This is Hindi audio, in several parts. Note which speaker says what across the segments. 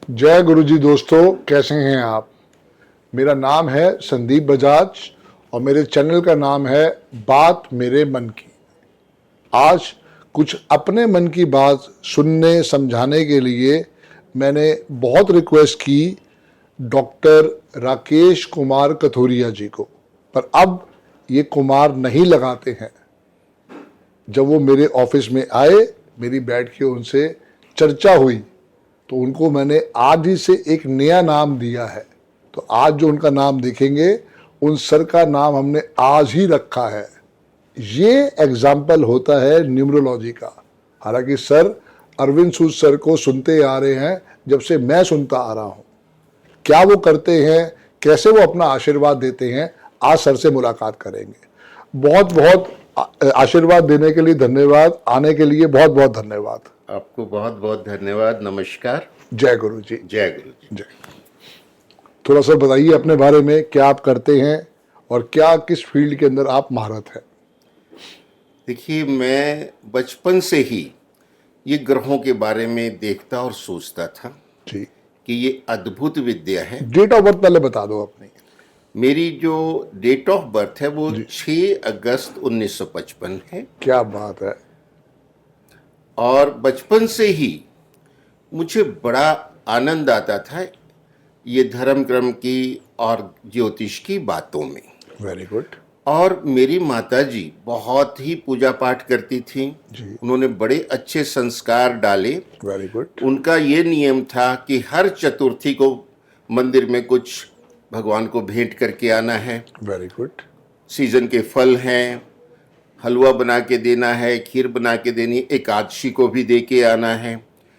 Speaker 1: जय गुरुजी दोस्तों, कैसे हैं आप। मेरा नाम है संदीप बजाज और मेरे चैनल का नाम है बात मेरे मन की। आज कुछ अपने मन की बात सुनने समझाने के लिए मैंने बहुत रिक्वेस्ट की डॉक्टर राकेश कुमार कथोरिया जी को, पर अब ये कुमार नहीं लगाते हैं। जब वो मेरे ऑफिस में आए, मेरी बैठ के उनसे चर्चा हुई तो उनको मैंने आज ही से एक नया नाम दिया है। तो आज जो उनका नाम देखेंगे, उन सर का नाम हमने आज ही रखा है। ये एग्जाम्पल होता है न्यूमरोलॉजी का। हालांकि सर अरविंद सूद सर को सुनते आ रहे हैं जब से मैं सुनता आ रहा हूँ। क्या वो करते हैं, कैसे वो अपना आशीर्वाद देते हैं, आज सर से मुलाकात करेंगे। बहुत बहुत आशीर्वाद देने के लिए धन्यवाद, आने के लिए बहुत बहुत धन्यवाद।
Speaker 2: आपको बहुत बहुत धन्यवाद। नमस्कार।
Speaker 1: जय गुरु जी।
Speaker 2: जय गुरु जी।
Speaker 1: जय। थोड़ा सा बताइए अपने बारे में, क्या आप करते हैं और क्या किस फील्ड के अंदर आप महारत है।
Speaker 2: देखिए, मैं बचपन से ही ये ग्रहों के बारे में देखता और सोचता था
Speaker 1: जी।
Speaker 2: कि ये अद्भुत विद्या है।
Speaker 1: डेट ऑफ बर्थ पहले बता दो अपनी।
Speaker 2: मेरी जो डेट ऑफ बर्थ है वो 6 अगस्त 1955 है।
Speaker 1: क्या बात है।
Speaker 2: और बचपन से ही मुझे बड़ा आनंद आता था ये धर्म क्रम की और ज्योतिष की बातों में।
Speaker 1: Very good.
Speaker 2: और मेरी माताजी बहुत ही पूजा पाठ करती थी
Speaker 1: जी।
Speaker 2: उन्होंने बड़े अच्छे संस्कार डाले।
Speaker 1: Very good.
Speaker 2: उनका ये नियम था कि हर चतुर्थी को मंदिर में कुछ भगवान को भेंट करके आना है।
Speaker 1: Very good.
Speaker 2: सीजन के फल हैं, हलवा बना के देना है, खीर बना के देनी, एकादशी को भी दे के आना है,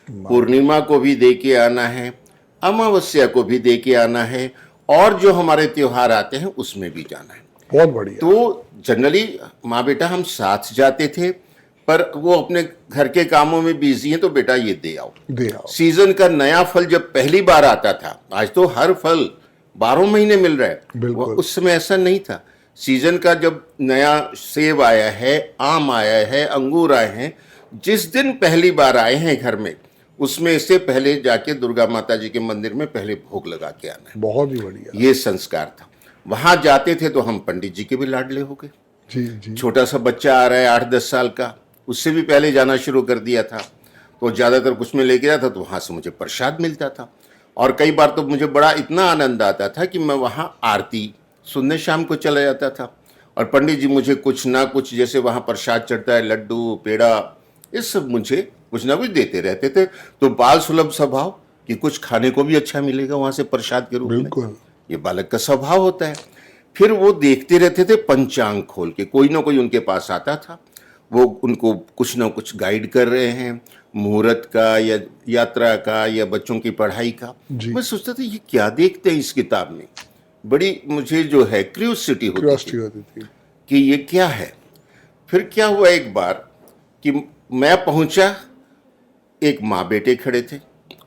Speaker 2: पूर्णिमा को भी दे के आना है, अमावस्या को भी दे के आना है, और जो हमारे त्योहार आते हैं उसमें भी जाना है।
Speaker 1: बहुत बढ़िया।
Speaker 2: तो जनरली माँ बेटा हम साथ जाते थे, पर वो अपने घर के कामों में बिजी हैं, तो बेटा ये दे आओ। सीजन का नया फल जब पहली बार आता था, आज तो हर फल 12 महीने मिल रहा है, उस समय ऐसा नहीं था। सीजन का जब नया सेब आया है, आम आया है, अंगूर आए हैं, जिस दिन पहली बार आए हैं घर में, उसमें से पहले जाके दुर्गा माता जी के मंदिर में पहले भोग लगा के आना है।
Speaker 1: बहुत ही बढ़िया।
Speaker 2: ये संस्कार था। वहां जाते थे तो हम पंडित जी के भी लाडले हो गए।
Speaker 1: जी जी।
Speaker 2: छोटा सा बच्चा आ रहा है 8-10 साल का, उससे भी पहले जाना शुरू कर दिया था। तो ज़्यादातर कुछ में लेके जाता तो वहाँ से मुझे प्रसाद मिलता था। और कई बार तो मुझे बड़ा इतना आनंद आता था कि मैं वहाँ आरती सुनने शाम को चला जाता था, और पंडित जी मुझे कुछ ना कुछ, जैसे वहाँ प्रसाद चढ़ता है, लड्डू पेड़ा, ये सब मुझे कुछ ना कुछ देते रहते थे। तो बाल सुलभ स्वभाव कि कुछ खाने को भी अच्छा मिलेगा वहाँ से प्रसाद के रूप में, ये बालक का स्वभाव होता है। फिर वो देखते रहते थे पंचांग खोल के, कोई ना कोई उनके पास आता था, वो उनको कुछ ना कुछ गाइड कर रहे हैं, मुहूर्त का या यात्रा का या बच्चों की पढ़ाई का। मैं सोचता था ये क्या देखते हैं इस किताब में। बड़ी मुझे जो है क्यूरियोसिटी होती थी कि ये क्या है। फिर क्या हुआ एक बार कि मैं पहुंचा, एक माँ बेटे खड़े थे,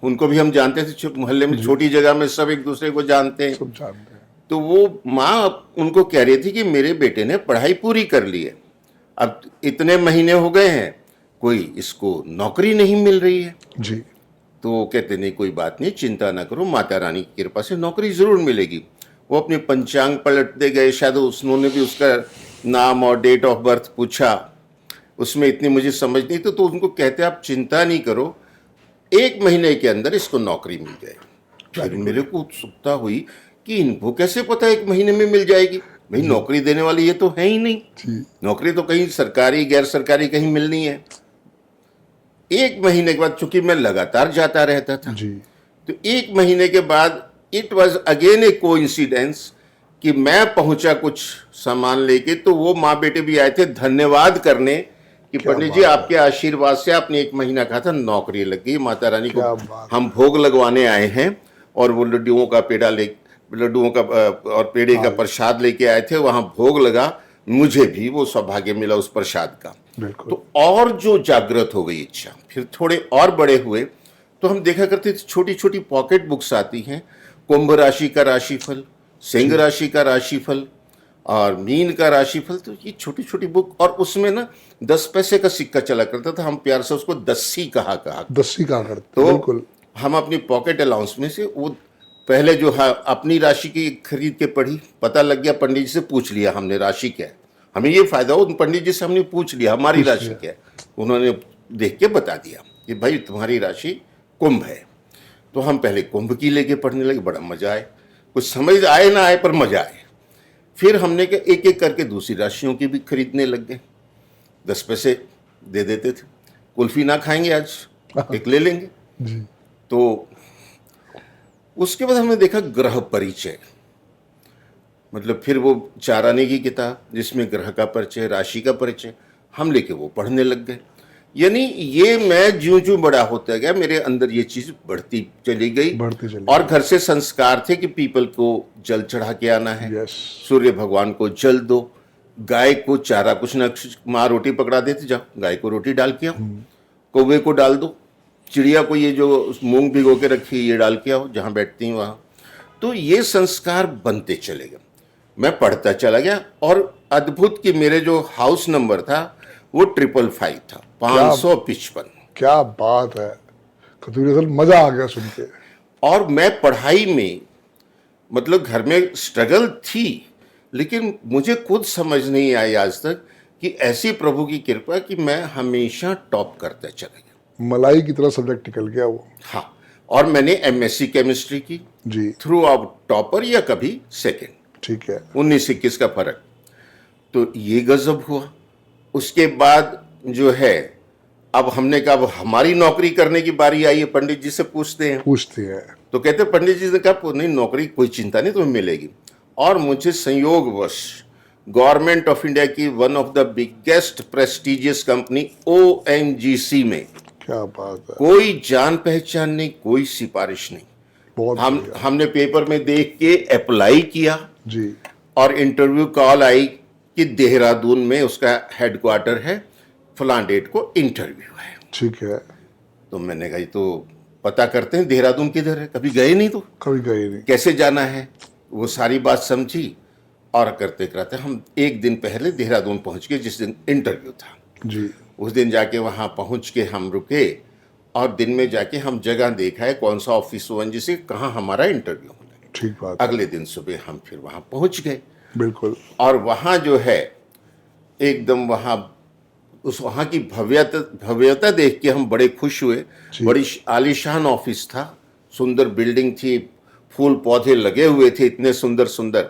Speaker 2: उनको भी हम जानते थे, मोहल्ले में छोटी जगह में सब एक दूसरे को जानते हैं। तो वो माँ उनको कह रही थी कि मेरे बेटे ने पढ़ाई पूरी कर ली है, अब इतने महीने हो गए हैं, कोई इसको नौकरी नहीं मिल रही है
Speaker 1: जी।
Speaker 2: तो कहते नहीं कोई बात नहीं, चिंता ना करो, माता रानी की कृपा से नौकरी जरूर मिलेगी। वो अपने पंचांग पलटते गए, शायद उन्होंने भी उसका नाम और डेट ऑफ बर्थ पूछा, उसमें इतनी मुझे समझ नहीं। तो उनको कहते आप चिंता नहीं करो, 1 महीने के अंदर इसको नौकरी मिल जाएगी। फिर मेरे को उत्सुकता हुई कि इनको कैसे पता 1 महीने में मिल जाएगी, भाई नौकरी देने वाली ये तो है ही नहीं, नौकरी तो कहीं सरकारी गैर सरकारी कहीं मिलनी है। 1 महीने के बाद, चूंकि मैं लगातार जाता रहता था जी। तो 1 महीने के बाद it was again A coincidence कि मैं पहुंचा कुछ सामान लेके, तो वो माँ बेटे भी आए थे धन्यवाद करने कि पंडित जी आपके आशीर्वाद से आपने 1 महीना कहा था, नौकरी लग गई, माता रानी को हम भोग लगवाने आए हैं। और वो लड्डुओं का और पेड़े का प्रसाद लेके आए थे, वहां भोग लगा, मुझे भी वो सौभाग्य मिला उस प्रसाद का। तो और जो जागृत हो गई इच्छा, फिर थोड़े और बड़े हुए तो हम देखा करते थे छोटी छोटी पॉकेट बुक्स आती हैं, कुंभ राशि का राशिफल, सिंह राशि का राशिफल और मीन का राशिफल। तो ये छोटी छोटी बुक, और उसमें ना 10 पैसे का सिक्का चला करता था, हम प्यार से उसको दस्सी कहा
Speaker 1: दस्सी कहा करते।
Speaker 2: तो
Speaker 1: बिल्कुल।
Speaker 2: हम अपनी पॉकेट अलाउंस में से वो पहले जो है अपनी राशि की खरीद के पढ़ी, पता लग गया, पंडित जी से पूछ लिया हमने राशि क्या है, हमें ये फायदा हो, पंडित जी से हमने पूछ लिया हमारी राशि क्या है, उन्होंने देख के बता दिया कि भाई तुम्हारी राशि कुंभ है। तो हम पहले कुंभ की लेके पढ़ने लगे, बड़ा मजा आए, कुछ समझ आए ना आए पर मजा आए। फिर हमने के एक एक करके दूसरी राशियों की भी खरीदने लग गए, 10 पैसे दे देते थे, कुल्फी ना खाएंगे आज, एक ले लेंगे।
Speaker 1: जी।
Speaker 2: तो उसके बाद हमने देखा ग्रह परिचय, मतलब फिर वो 4 आने की किताब जिसमें ग्रह का परिचय, राशि का परिचय, हम लेके वो पढ़ने लग गए। यानी ये मैं ज्यों ज्यों बड़ा होता गया मेरे अंदर ये चीज बढ़ती चली गई। और घर से संस्कार थे कि पीपल को जल चढ़ा के आना है,
Speaker 1: यस।
Speaker 2: सूर्य भगवान को जल दो, गाय को चारा कुछ ना कुछ, माँ रोटी पकड़ा देती, जाओ गाय को रोटी डाल के आओ, कौवे को डाल दो, चिड़िया को ये जो मूंग भिगो के रखी ये डाल के आओ जहाँ बैठती हैं वहाँ। तो ये संस्कार बनते चले गए, मैं पढ़ता चला गया। और अद्भुत कि मेरे जो हाउस नंबर था वो 555 था, 555।
Speaker 1: क्या बात है कतूरी असल, मजा आ गया सुन के।
Speaker 2: और मैं पढ़ाई में मतलब घर में स्ट्रगल थी, लेकिन मुझे खुद समझ नहीं आई आज तक कि ऐसी प्रभु की कृपा कि मैं हमेशा टॉप करता चला गया,
Speaker 1: मलाई की तरह सब्जेक्ट निकल गया वो।
Speaker 2: हाँ। और मैंने एमएससी केमिस्ट्री की
Speaker 1: जी।
Speaker 2: थ्रू आउट, टॉपर या कभी सेकंड,
Speaker 1: ठीक है।
Speaker 2: 19-21 का फर्क। तो ये गजब हुआ। उसके बाद जो है अब हमने कहा अब हमारी नौकरी करने की बारी आई है, पंडित जी से पूछते हैं। तो कहते पंडित जी ने कहा नहीं नौकरी कोई चिंता नहीं तुम्हें मिलेगी। और मुझे संयोगवश गवर्नमेंट ऑफ इंडिया की one of the biggest prestigious company ONGC में,
Speaker 1: क्या बात है,
Speaker 2: कोई जान पहचान नहीं, कोई सिफारिश नहीं,
Speaker 1: बहुत
Speaker 2: हमने पेपर में देख के अप्लाई किया
Speaker 1: जी।
Speaker 2: और इंटरव्यू कॉल आई कि देहरादून में उसका हेडक्वार्टर है, फलां डेट को इंटरव्यू है।
Speaker 1: ठीक है।
Speaker 2: तो मैंने कहा तो पता करते हैं देहरादून किधर है, कभी गए नहीं, तो
Speaker 1: कभी गए नहीं,
Speaker 2: कैसे जाना है, वो सारी बात समझी। और करते करते हम एक दिन पहले देहरादून पहुंच गए जिस दिन इंटरव्यू था
Speaker 1: जी।
Speaker 2: उस दिन जाके वहां पहुंच के हम रुके और दिन में जाके हम जगह देखा है कौन सा ऑफिस ONGC कहाँ हमारा इंटरव्यू होना है।
Speaker 1: ठीक बात है।
Speaker 2: अगले दिन सुबह हम फिर वहां पहुंच गए।
Speaker 1: बिल्कुल।
Speaker 2: और वहाँ जो है एकदम वहाँ की भव्यता देख के हम बड़े खुश हुए। बड़ी आलीशान ऑफिस था, सुंदर बिल्डिंग थी, फूल पौधे लगे हुए थे, इतने सुंदर सुंदर।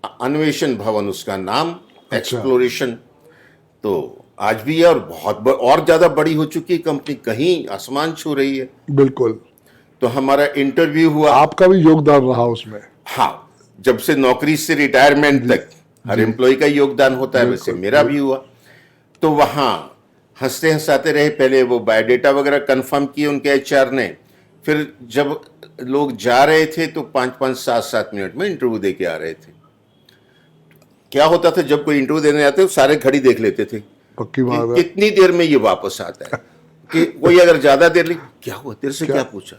Speaker 2: अन्वेषण भवन उसका नाम, एक्सप्लोरेशन। तो आज भी है और और ज्यादा बड़ी हो चुकी है कंपनी, कहीं आसमान छू रही है।
Speaker 1: बिल्कुल।
Speaker 2: तो हमारा इंटरव्यू हुआ,
Speaker 1: आपका भी योगदान रहा उसमें।
Speaker 2: हाँ, जब से नौकरी से रिटायरमेंट तक हर एम्प्लॉय का योगदान होता है, वैसे मेरा भी हुआ। तो वहाँ हंसते हंसाते रहे, पहले वो बायोडेटा वगैरह कंफर्म किए उनके HR ने, फिर जब लोग जा रहे थे तो 5-5, 7-7 मिनट में इंटरव्यू दे के आ रहे थे। क्या होता था जब कोई इंटरव्यू देने आते सारे घड़ी देख लेते थे,
Speaker 1: पक्की बात है,
Speaker 2: कितनी देर में ये वापस आता है। कि कोई अगर ज्यादा देर ली, क्या हुआ तेरे से, क्या पूछा,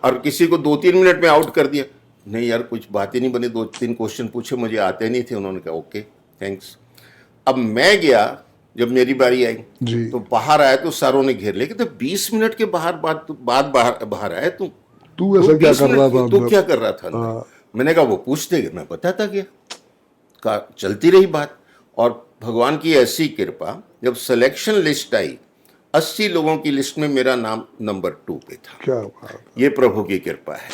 Speaker 2: और किसी को 2-3 मिनट में आउट कर दिया, नहीं यार कुछ बात ही नहीं बनी, 2-3 क्वेश्चन पूछे, मुझे आते नहीं थे। उन्होंने कहा ओके थैंक्स। अब मैं गया, जब मेरी बारी आई तो बाहर आया तो सारों ने घेर लिया कि तो 20 मिनट के बाद बाहर आया
Speaker 1: तू ऐसा क्या कर रहा था,
Speaker 2: तू क्या कर रहा था। मैंने कहा वो पूछते गए, मैं बताता गया, का चलती रही बात। और भगवान की ऐसी कृपा, जब सिलेक्शन लिस्ट आई 80 लोगों की लिस्ट में मेरा नाम नंबर 2 पे था।
Speaker 1: क्या बात,
Speaker 2: ये प्रभु की कृपा है।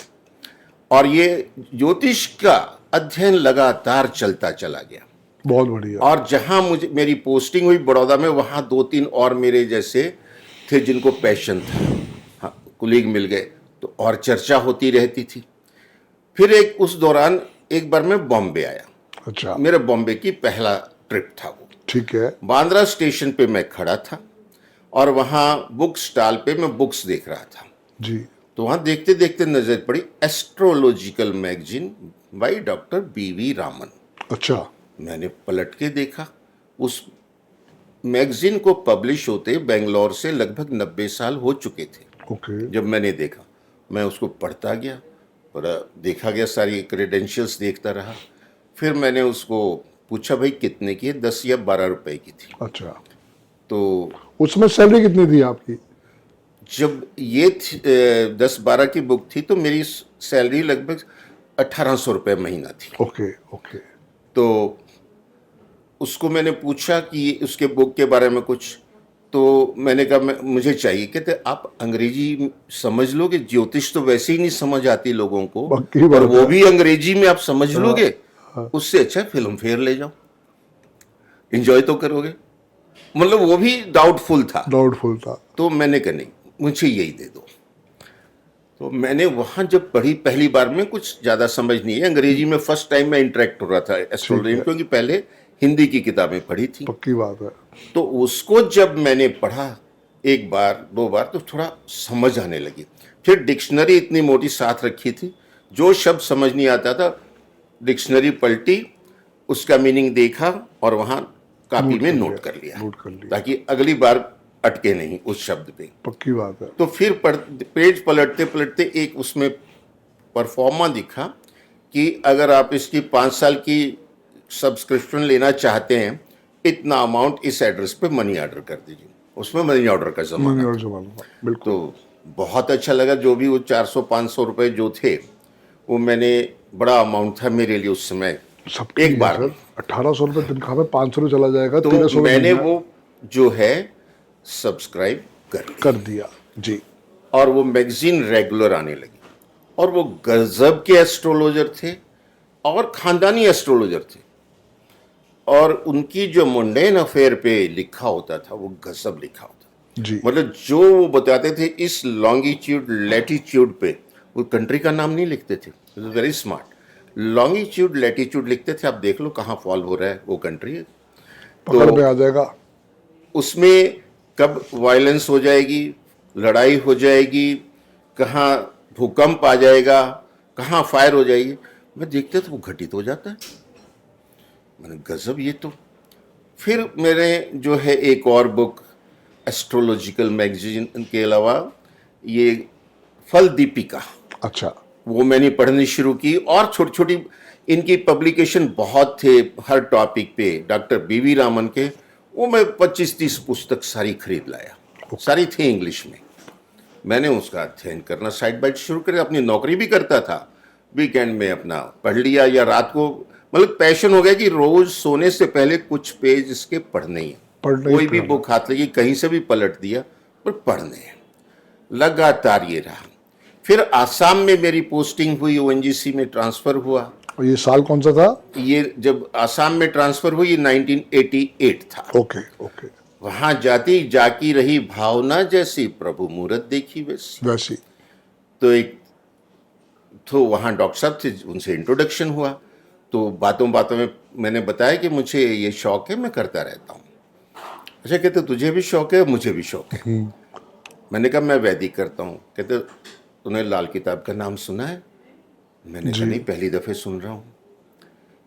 Speaker 2: और ये ज्योतिष का अध्ययन लगातार चलता चला गया,
Speaker 1: बहुत बढ़िया।
Speaker 2: और जहां मेरी पोस्टिंग हुई बड़ौदा में, वहां 2-3 और मेरे जैसे थे जिनको पैशन था, हाँ, कुलीग मिल गए, तो और चर्चा होती रहती थी। फिर उस दौरान एक बार मैं बॉम्बे आया।
Speaker 1: अच्छा।
Speaker 2: मेरा बॉम्बे की पहला ट्रिप था वो।
Speaker 1: ठीक है।
Speaker 2: बांद्रा स्टेशन पे मैं खड़ा था और वहां बुक स्टॉल पे मैं बुक्स देख रहा था
Speaker 1: जी।
Speaker 2: तो वहां देखते देखते नजर पड़ी astrological magazine by doctor BV Raman.
Speaker 1: अच्छा।
Speaker 2: मैंने पलट के देखा, उस मैगजीन को पब्लिश होते बेंगलोर से लगभग 90 साल हो चुके थे।
Speaker 1: ओके।
Speaker 2: जब मैंने देखा, मैं उसको पढ़ता गया, देखा गया, सारी क्रेडेंशियल्स देखता रहा। फिर मैंने उसको पूछा भाई कितने की है, 10 या 12 रुपए की थी।
Speaker 1: अच्छा।
Speaker 2: तो
Speaker 1: उसमें सैलरी कितनी थी आपकी?
Speaker 2: जब ये 10-12 की बुक थी तो मेरी सैलरी लगभग 1800 रुपये महीना थी।
Speaker 1: Okay okay.
Speaker 2: तो उसको मैंने पूछा कि उसके बुक के बारे में कुछ, तो मैंने कहा मुझे चाहिए। कहते आप अंग्रेजी समझ लोगे? ज्योतिष तो वैसे ही नहीं समझ आती लोगों को,
Speaker 1: पक्की
Speaker 2: और
Speaker 1: बात
Speaker 2: वो
Speaker 1: है।
Speaker 2: भी अंग्रेजी में आप समझ लोगे? उससे अच्छा फिल्म फेयर ले जाओ, एंजॉय तो करोगे। मतलब वो भी डाउटफुल था।
Speaker 1: डाउटफुल था।
Speaker 2: तो मैंने कहा नहीं, मुझे यही दे दो। तो मैंने वहां जब पढ़ी पहली बार में, कुछ ज्यादा समझ नहीं है अंग्रेजी में, फर्स्ट टाइम मैं इंटरेक्ट हो रहा था एस्ट्रोलॉजी में, क्योंकि पहले हिंदी की किताबें पढ़ी थी।
Speaker 1: पक्की बात है।
Speaker 2: तो उसको जब मैंने पढ़ा एक बार दो बार तो थोड़ा समझ आने लगी। फिर डिक्शनरी इतनी मोटी साथ रखी थी, जो शब्द समझ नहीं आता था डिक्शनरी पलटी, उसका मीनिंग देखा और वहां कापी में नोट कर लिया, ताकि अगली बार अटके नहीं उस शब्द पे।
Speaker 1: पक्की बात है।
Speaker 2: तो फिर पेज पलटते पलटते एक उसमें परफॉर्मा दिखा कि अगर आप इसकी 5 साल की सब्सक्रिप्शन लेना चाहते हैं, इतना अमाउंट इस एड्रेस पे मनी ऑर्डर कर दीजिए। उसमें मनी ऑर्डर का जमाना
Speaker 1: मनी और जमाना था, बिल्कुल।
Speaker 2: तो बहुत अच्छा लगा। जो भी वो 400-500 रुपए जो थे, वो मैंने, बड़ा अमाउंट था मेरे लिए उस समय, एक बार में।
Speaker 1: 1800 रुपये तनख्वाह में 500 में चला जाएगा,
Speaker 2: तो
Speaker 1: 1300 में
Speaker 2: मैंने
Speaker 1: महीना
Speaker 2: वो जो है सब्सक्राइब कर
Speaker 1: दिया जी।
Speaker 2: और वो मैगजीन रेगुलर आने लगी, और वो गजब के एस्ट्रोलॉजर थे और खानदानी एस्ट्रोलॉजर थे, और उनकी जो मुंडेन अफेयर पे लिखा होता था वो गजब लिखा होता
Speaker 1: जी।
Speaker 2: मतलब जो वो बताते थे इस लॉन्गिट्यूड लैटिट्यूड पे, वो कंट्री का नाम नहीं लिखते थे, वेरी स्मार्ट। लॉन्गिट्यूड लैटिट्यूड लिखते थे, आप देख लो कहाँ फॉल हो रहा है वो कंट्री।
Speaker 1: पकड़ में आ जाएगा।
Speaker 2: उसमें कब वायलेंस हो जाएगी, लड़ाई हो जाएगी, कहाँ भूकंप आ जाएगा, कहाँ फायर हो जाएगी, मैं देखते तो वो घटित हो जाता है। मैंने गजब ये तो। फिर मेरे जो है एक और बुक एस्ट्रोलॉजिकल मैगजीन के अलावा, ये फल दीपिका,
Speaker 1: अच्छा।
Speaker 2: वो मैंने पढ़नी शुरू की, और छोटी छोटी इनकी पब्लिकेशन बहुत थे हर टॉपिक पे, डॉक्टर बीवी रामन के, वो मैं 25-30 पुस्तक सारी खरीद लाया, सारी थी इंग्लिश में। मैंने उसका अध्ययन करना साइड बाइट शुरू कर, अपनी नौकरी भी करता था, वीकेंड में अपना पढ़ लिया, या रात को, मतलब पैशन हो गया कि रोज सोने से पहले कुछ पेज इसके पढ़ने ही, कोई भी बुक हाथ लगी कहीं से भी पलट दिया, पर पढ़ने हैं। लगातार ये रहा। फिर आसाम में मेरी पोस्टिंग हुई, ओएनजीसी में ट्रांसफर हुआ।
Speaker 1: और ये साल कौन सा था?
Speaker 2: ये जब आसाम में ट्रांसफर हुई 1988 था।
Speaker 1: Okay okay.
Speaker 2: वहां जाती जाकी रही भावना जैसी, प्रभु मूरत देखी वैसी। तो एक तो वहाँ डॉक्टर साहब थे, उनसे इंट्रोडक्शन हुआ। तो बातों बातों में मैंने बताया कि मुझे ये शौक है, मैं करता रहता हूँ। अच्छा, कहते तुझे भी शौक है? मुझे भी शौक है। मैंने कहा मैं वैदिक करता हूँ। कहते तूने लाल किताब का नाम सुना है? मैंने कहा नहीं, पहली दफ़े सुन रहा हूँ।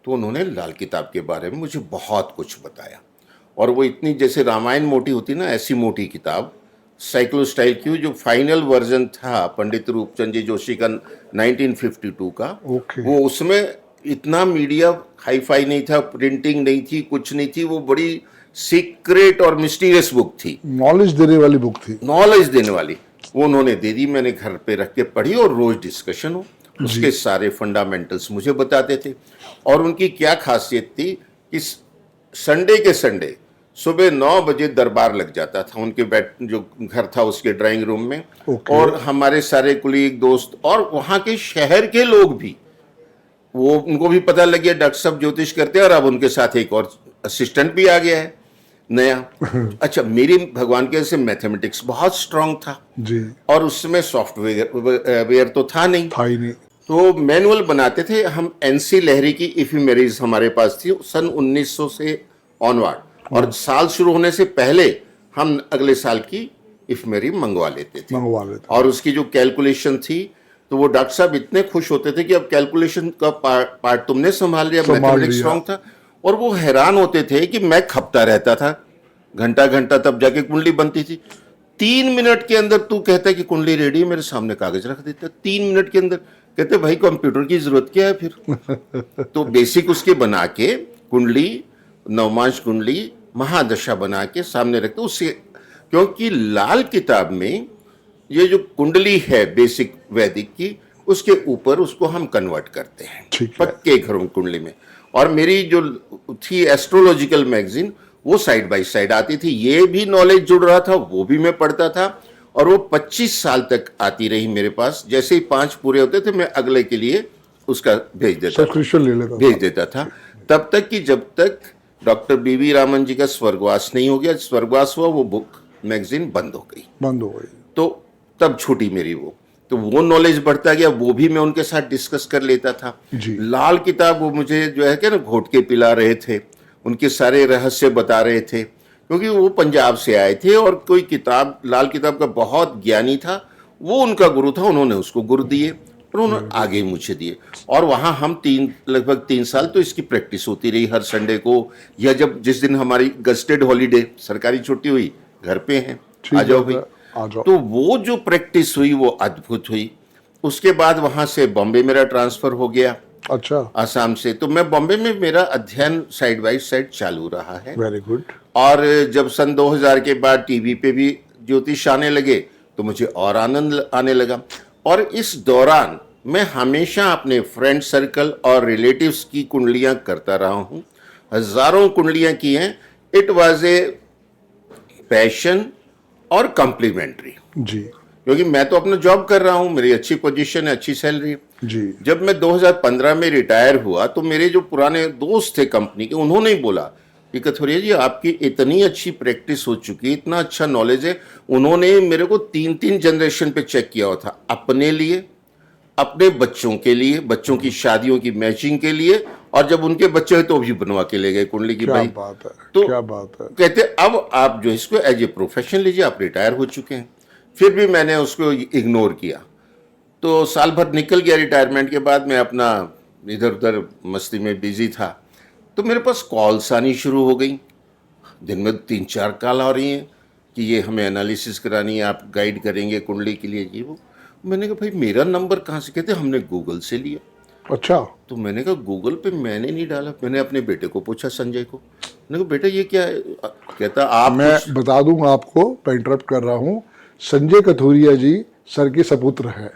Speaker 2: तो उन्होंने लाल किताब के बारे में मुझे बहुत कुछ बताया, और वो इतनी, जैसे रामायण मोटी होती ना, ऐसी मोटी किताब, साइक्लोस्टाइल की, जो फाइनल वर्जन था पंडित रूपचंद जी जोशी का 1952 का। वो उसमें इतना मीडिया हाई फाई नहीं था, प्रिंटिंग नहीं थी, कुछ नहीं थी, वो बड़ी सीक्रेट और मिस्टीरियस बुक थी,
Speaker 1: नॉलेज देने वाली बुक थी,
Speaker 2: नॉलेज देने वाली। वो उन्होंने दे दी, मैंने घर पे रख के पढ़ी, और रोज डिस्कशन हो, उसके सारे फंडामेंटल्स मुझे बताते थे। और उनकी क्या खासियत थी कि संडे के संडे सुबह 9 बजे दरबार लग जाता था उनके जो घर था उसके ड्राइंग रूम में। और हमारे सारे कुलीग दोस्त और वहाँ के शहर के लोग भी, वो उनको भी पता लग गया डॉक्टर साहब ज्योतिष करते हैं, और अब उनके साथ एक और असिस्टेंट भी आ गया है नया। अच्छा, मेरी भगवान के से मैथमेटिक्स बहुत स्ट्रांग था
Speaker 1: जी, और
Speaker 2: उसमें सॉफ्टवेयर तो था ही नहीं।
Speaker 1: तो
Speaker 2: मैनुअल बनाते थे हम। एनसी लहरी की इफिमेरीज हमारे पास थी सन 1900 से ऑनवर्ड, और साल शुरू होने से पहले हम अगले साल की इफिमेरी मंगवा लेते थे। और उसकी जो कैलकुलेशन थी, तो वो डॉक्टर साहब इतने खुश होते थे कि अब कैलकुलेशन का पार्ट तुमने संभाल लिया, मैथमेटिक्स स्ट्रांग था। और वो हैरान होते थे कि मैं खपता रहता था घंटा घंटा, तब जाके कुंडली बनती थी। 3 मिनट के अंदर तू कहता है कि कुंडली रेडी है, मेरे सामने कागज रख देता, 3 मिनट के अंदर। कहते भाई कंप्यूटर की जरूरत क्या है फिर। तो बेसिक उसके बना के कुंडली, नवमांश कुंडली, महादशा बना के सामने रखते उससे, क्योंकि लाल किताब में ये जो कुंडली है बेसिक वैदिक की, उसके ऊपर उसको हम कन्वर्ट करते हैं
Speaker 1: ठीक है।
Speaker 2: पक्के घरों कुंडली में। और मेरी जो थी एस्ट्रोलॉजिकल मैगजीन, वो साइड बाय साइड आती थी, ये भी नॉलेज जुड़ रहा था, वो भी मैं पढ़ता था, और वो 25 साल तक आती रही मेरे पास। जैसे ही 5 पूरे होते थे, मैं अगले के लिए उसका भेज देता था,
Speaker 1: सब्सक्रिप्शन ले लेता
Speaker 2: भेज देता था। तब तक कि जब तक डॉक्टर बीवी रामन जी का स्वर्गवास नहीं हो गया। स्वर्गवास हुआ, वो बुक मैगजीन बंद हो गई,
Speaker 1: बंद हो गई।
Speaker 2: तो तब छूटी मेरी वो। तो वो नॉलेज बढ़ता गया, वो भी मैं उनके साथ डिस्कस कर लेता था।
Speaker 1: जी।
Speaker 2: लाल किताब वो मुझे जो है कि ना घोट के पिला रहे थे, उनके सारे रहस्य बता रहे थे, क्योंकि वो पंजाब से आए थे और कोई किताब, लाल किताब का बहुत ज्ञानी था, वो उनका गुरु था, उन्होंने उसको गुरु दिए और उन्होंने आगे मुझे दिए। और वहाँ हम लगभग 3 साल तो इसकी प्रैक्टिस होती रही हर संडे को, या जब जिस दिन हमारी गस्टेड हॉलीडे, सरकारी छुट्टी हुई, घर पे हैं, आ जाओ भाई,
Speaker 1: आ जाओ।
Speaker 2: तो वो जो प्रैक्टिस हुई वो अद्भुत हुई। उसके बाद वहाँ से बॉम्बे मेरा ट्रांसफर हो गया,
Speaker 1: अच्छा,
Speaker 2: आसाम से। तो मैं बॉम्बे में, मेरा अध्ययन साइड बाय साइड चालू रहा है।
Speaker 1: Very good.
Speaker 2: और जब सन 2000 के बाद टीवी पे भी ज्योतिष आने लगे, तो मुझे और आनंद आने लगा। और इस दौरान मैं हमेशा अपने फ्रेंड सर्कल और रिलेटिव्स की कुंडलियां करता रहा हूं, हजारों कुंडलियां की हैं। इट वाज ए पैशन और कॉम्प्लीमेंट्री,
Speaker 1: जी
Speaker 2: क्योंकि मैं तो अपना जॉब कर रहा हूं, मेरी अच्छी पोजीशन है, अच्छी सैलरी है।
Speaker 1: जी।
Speaker 2: जब मैं 2015 में रिटायर हुआ, तो मेरे जो पुराने दोस्त थे कंपनी के, उन्होंने ही बोला कि कथोरिया जी, आपकी इतनी अच्छी प्रैक्टिस हो चुकी है, इतना अच्छा नॉलेज है। उन्होंने मेरे को 3-3 जनरेशन पे चेक किया हुआ था, अपने लिए, अपने बच्चों के लिए, बच्चों की शादियों की मैचिंग के लिए, और जब उनके बच्चे हुए तो भी बनवा के ले गए कुंडली की।
Speaker 1: क्या
Speaker 2: भाई
Speaker 1: बात है,
Speaker 2: तो
Speaker 1: क्या बात है।
Speaker 2: कहते अब आप जो इसको एज ए प्रोफेशन लीजिए, आप रिटायर हो चुके हैं। फिर भी मैंने उसको इग्नोर किया। तो साल भर निकल गया रिटायरमेंट के बाद, मैं अपना इधर उधर मस्ती में बिजी था। तो मेरे पास कॉल्स आनी शुरू हो गई, दिन में 3-4 कॉल आ रही हैं कि ये हमें एनालिसिस करानी है, आप गाइड करेंगे कुंडली के लिए, ये वो। मैंने कहा भाई मेरा नंबर कहाँ से? कहते हमने गूगल से लिया।
Speaker 1: अच्छा,
Speaker 2: तो मैंने कहा गूगल पे मैंने नहीं डाला। मैंने अपने बेटे को पूछा, संजय को, मैंने कहा बेटा ये क्या है? कहता आप
Speaker 1: मैं बता दूं आपको, मैं इंटरप्ट कर रहा हूं, संजय कथोरिया जी सर के सपुत्र हैं।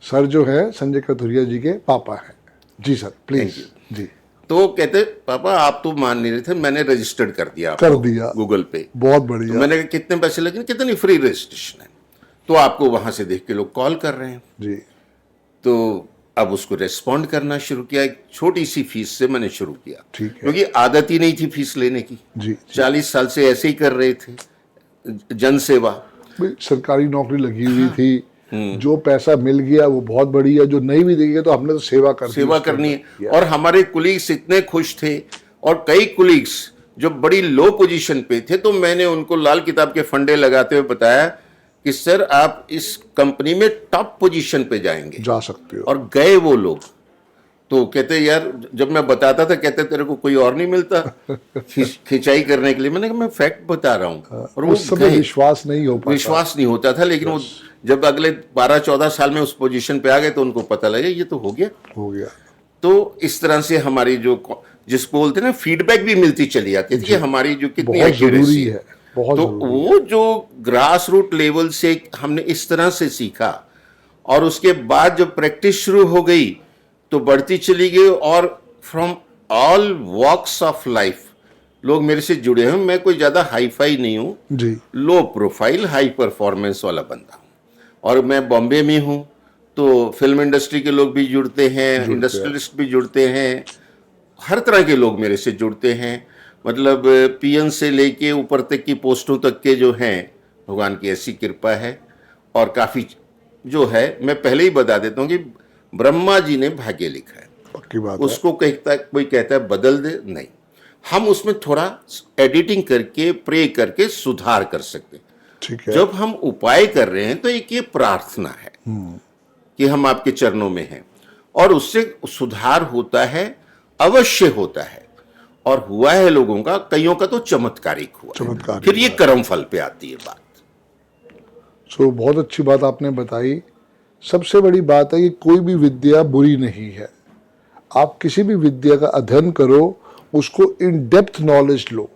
Speaker 1: सर जो है संजय कथोरिया जी के पापा हैं। जी सर, प्लीज। जी।
Speaker 2: तो कहते पापा आप तो मान नहीं रहे थे, मैंने रजिस्टर्ड कर दिया
Speaker 1: कर दिया
Speaker 2: गूगल पे।
Speaker 1: बहुत
Speaker 2: तो
Speaker 1: बढ़िया।
Speaker 2: मैंने कहा कितने पैसे लगे? कितनी फ्री रजिस्ट्रेशन है। तो आपको वहां से देख के लोग कॉल कर रहे हैं।
Speaker 1: जी
Speaker 2: तो अब उसको रेस्पॉन्ड करना शुरू किया। एक छोटी सी फीस से मैंने शुरू किया,
Speaker 1: ठीक है।
Speaker 2: क्योंकि आदत ही नहीं थी फीस लेने की।
Speaker 1: जी
Speaker 2: 40 साल से ऐसे ही कर रहे थे जन सेवा।
Speaker 1: भाई, सरकारी नौकरी लगी हुई थी, जो पैसा मिल गया वो बहुत बढ़िया, जो नहीं भी देगी तो हमने तो सेवा करनी
Speaker 2: सेवा करनी है। और हमारे कुलीग्स इतने खुश थे, और कई कुलीग्स जो बड़ी लो पोजीशन पे थे, तो मैंने उनको लाल किताब के फंडे लगाते हुए बताया कि सर आप इस कंपनी में टॉप पोजीशन पे जाएंगे,
Speaker 1: जा सकते हो।
Speaker 2: और गए वो लोग। तो कहते यार, जब मैं बताता था कहते तेरे को कोई और नहीं मिलता खिंचाई करने के लिए। मैंने कहा मैं फैक्ट बता रहा हूँ। और वो
Speaker 1: उस समय
Speaker 2: गए।
Speaker 1: विश्वास नहीं हो पाता।
Speaker 2: विश्वास नहीं होता था, लेकिन वो जब अगले 12-14 साल में उस पोजीशन पे आ गए, तो उनको पता लगा ये तो हो गया।
Speaker 1: हो गया।
Speaker 2: तो इस तरह से हमारी जो, जिसको बोलते हैं ना, फीडबैक भी मिलती चली आती थी कि हमारी जो कितनी
Speaker 1: बहुत जरूरी
Speaker 2: एक्यूरेसी
Speaker 1: है, बहुत
Speaker 2: तो
Speaker 1: जरूरी है।
Speaker 2: वो जो ग्रास रूट लेवल से हमने इस तरह से सीखा, और उसके बाद जब प्रैक्टिस शुरू हो गई तो बढ़ती चली गई। और from all walks of life लोग मेरे से जुड़े हैं। मैं कोई ज्यादा हाई फाई नहीं हूँ,
Speaker 1: जी
Speaker 2: लो प्रोफाइल हाई परफॉर्मेंस वाला बंदा हूँ। और मैं बॉम्बे में हूँ, तो फिल्म इंडस्ट्री के लोग भी जुड़ते हैं, इंडस्ट्रियलिस्ट भी जुड़ते हैं, हर तरह के लोग मेरे से जुड़ते हैं। मतलब पीएन से लेके ऊपर तक की पोस्टों तक के जो हैं, भगवान की ऐसी कृपा है। और काफ़ी जो है, मैं पहले ही बता देता हूँ कि ब्रह्मा जी ने भाग्य लिखा है,
Speaker 1: पक्की बात है।
Speaker 2: उसको कोई कहता है बदल दे, नहीं, हम उसमें थोड़ा एडिटिंग करके, प्रे करके सुधार कर सकते हैं।
Speaker 1: ठीक है।
Speaker 2: जब हम उपाय कर रहे हैं तो एक ये प्रार्थना है कि हम आपके चरणों में हैं, और उससे सुधार होता है, अवश्य होता है। और हुआ है लोगों का, कईयों का तो चमत्कारिक हुआ है।
Speaker 1: चमत्कारिक
Speaker 2: फिर ये कर्म फल पे आती है बात।
Speaker 1: सो बहुत अच्छी बात आपने बताई। सबसे बड़ी बात है कि कोई भी विद्या बुरी नहीं है। आप किसी भी विद्या का अध्ययन करो, उसको इन डेप्थ नॉलेज लो,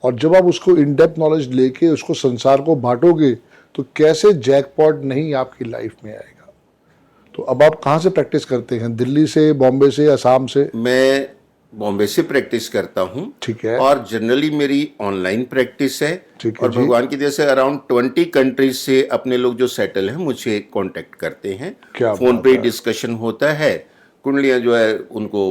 Speaker 1: और जब आप उसको इन डेप्थ नॉलेज लेके उसको संसार को बांटोगे, तो कैसे जैकपॉट नहीं आपकी लाइफ में आएगा? तो अब आप कहाँ से प्रैक्टिस करते हैं? दिल्ली से, बॉम्बे से, असम से?
Speaker 2: मैं बॉम्बे से प्रैक्टिस करता हूँ।
Speaker 1: ठीक है।
Speaker 2: और जनरली मेरी ऑनलाइन प्रैक्टिस है।
Speaker 1: ठीक है
Speaker 2: और
Speaker 1: जी।
Speaker 2: भगवान की दया से अराउंड 20 कंट्रीज से अपने लोग जो सेटल हैं मुझे कांटेक्ट करते हैं।
Speaker 1: क्या
Speaker 2: फोन
Speaker 1: बात
Speaker 2: पे
Speaker 1: है।
Speaker 2: डिस्कशन होता है, कुंडलियाँ जो है उनको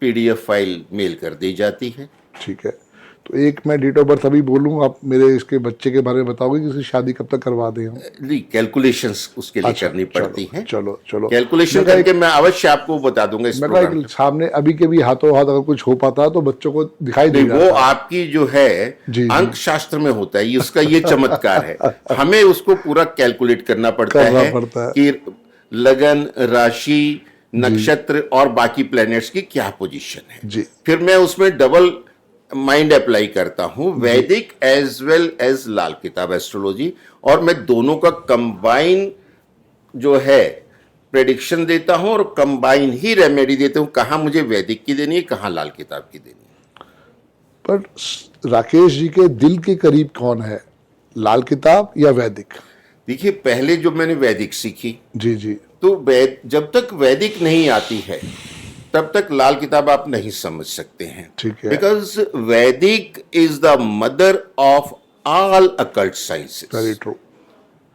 Speaker 2: PDF फाइल मेल कर दी जाती है।
Speaker 1: ठीक है। तो एक मैं डेट ऑफ बर्थ अभी बोलूँ, आप मेरे इसके बच्चे के बारे में बताओगे कि इसकी शादी कब तक करवा दें हम?
Speaker 2: नहीं, कैलकुलेशंस उसके लिए
Speaker 1: अच्छा,
Speaker 2: करनी पड़ती हैं।
Speaker 1: चलो चलो।
Speaker 2: कैलकुलेशन
Speaker 1: मैं कहा
Speaker 2: करके मैं अवश्य आपको बता दूंगा इस
Speaker 1: मैं कहा
Speaker 2: प्रोग्राम
Speaker 1: एक सामने अभी के भी हाथों हाथ अगर कुछ हो पाता तो बच्चों को दिखाई
Speaker 2: नहीं,
Speaker 1: देगा।
Speaker 2: वो आपकी जो है
Speaker 1: जी,
Speaker 2: अंक शास्त्र में होता है, उसका ये चमत्कार है। हमें उसको पूरा कैलकुलेट करना पड़ता है कि लगन, राशि, नक्षत्र और बाकी प्लैनेट्स की क्या पोजीशन है
Speaker 1: जी।
Speaker 2: फिर मैं उसमें डबल माइंड अप्लाई करता हूं, वैदिक एज वेल एज लाल किताब एस्ट्रोलॉजी, और मैं दोनों का कंबाइन जो है प्रेडिक्शन देता हूं और कंबाइन ही रेमेडी देता हूं, कहां मुझे वैदिक की देनी है, कहां लाल किताब की देनी है।
Speaker 1: पर राकेश जी के दिल के करीब कौन है, लाल किताब या वैदिक?
Speaker 2: देखिए, पहले जो मैंने वैदिक सीखी,
Speaker 1: जी जी।
Speaker 2: तो जब तक वैदिक नहीं आती है तब तक लाल किताब आप नहीं समझ सकते हैं।
Speaker 1: ठीक है।
Speaker 2: बिकॉज वैदिक is the mother of all occult sciences.
Speaker 1: Very true.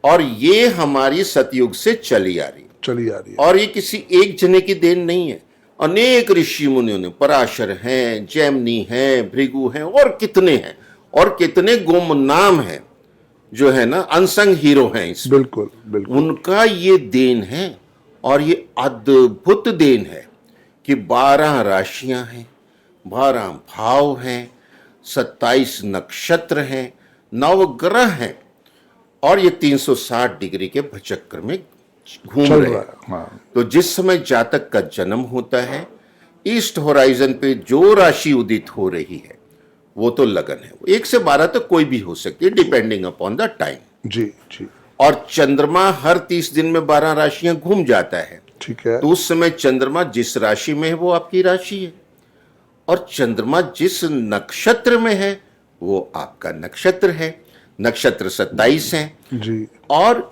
Speaker 2: और ये हमारी सतयुग से चली आ रही है। और ये किसी एक जने की देन नहीं है। अनेक ऋषि मुनियों ने, पराशर हैं, जैमिनी हैं, भृगु हैं, और कितने गुमनाम हैं जो है ना, अनसंग हीरो हैं इसमें।
Speaker 1: बिल्कुल बिल्कुल।
Speaker 2: उनका ये देन है। और ये अद्भुत देन है कि 12 राशियां हैं, 12 भाव हैं, 27 नक्षत्र हैं, 9 ग्रह हैं, और ये 360 डिग्री के भचक्र में घूम रहे हैं।
Speaker 1: हाँ।
Speaker 2: तो जिस समय जातक का जन्म होता है, ईस्ट होराइजन पे जो राशि उदित हो रही है वो तो लगन है। 1 से 12 तक कोई भी हो सकती है, डिपेंडिंग अपॉन द टाइम।
Speaker 1: जी जी।
Speaker 2: और चंद्रमा हर 30 दिन में 12 राशियां घूम जाता है।
Speaker 1: ठीक है।
Speaker 2: तो उस समय चंद्रमा जिस राशि में है वो आपकी राशि है, और चंद्रमा जिस नक्षत्र में है वो आपका नक्षत्र है। नक्षत्र 27 है
Speaker 1: जी।
Speaker 2: और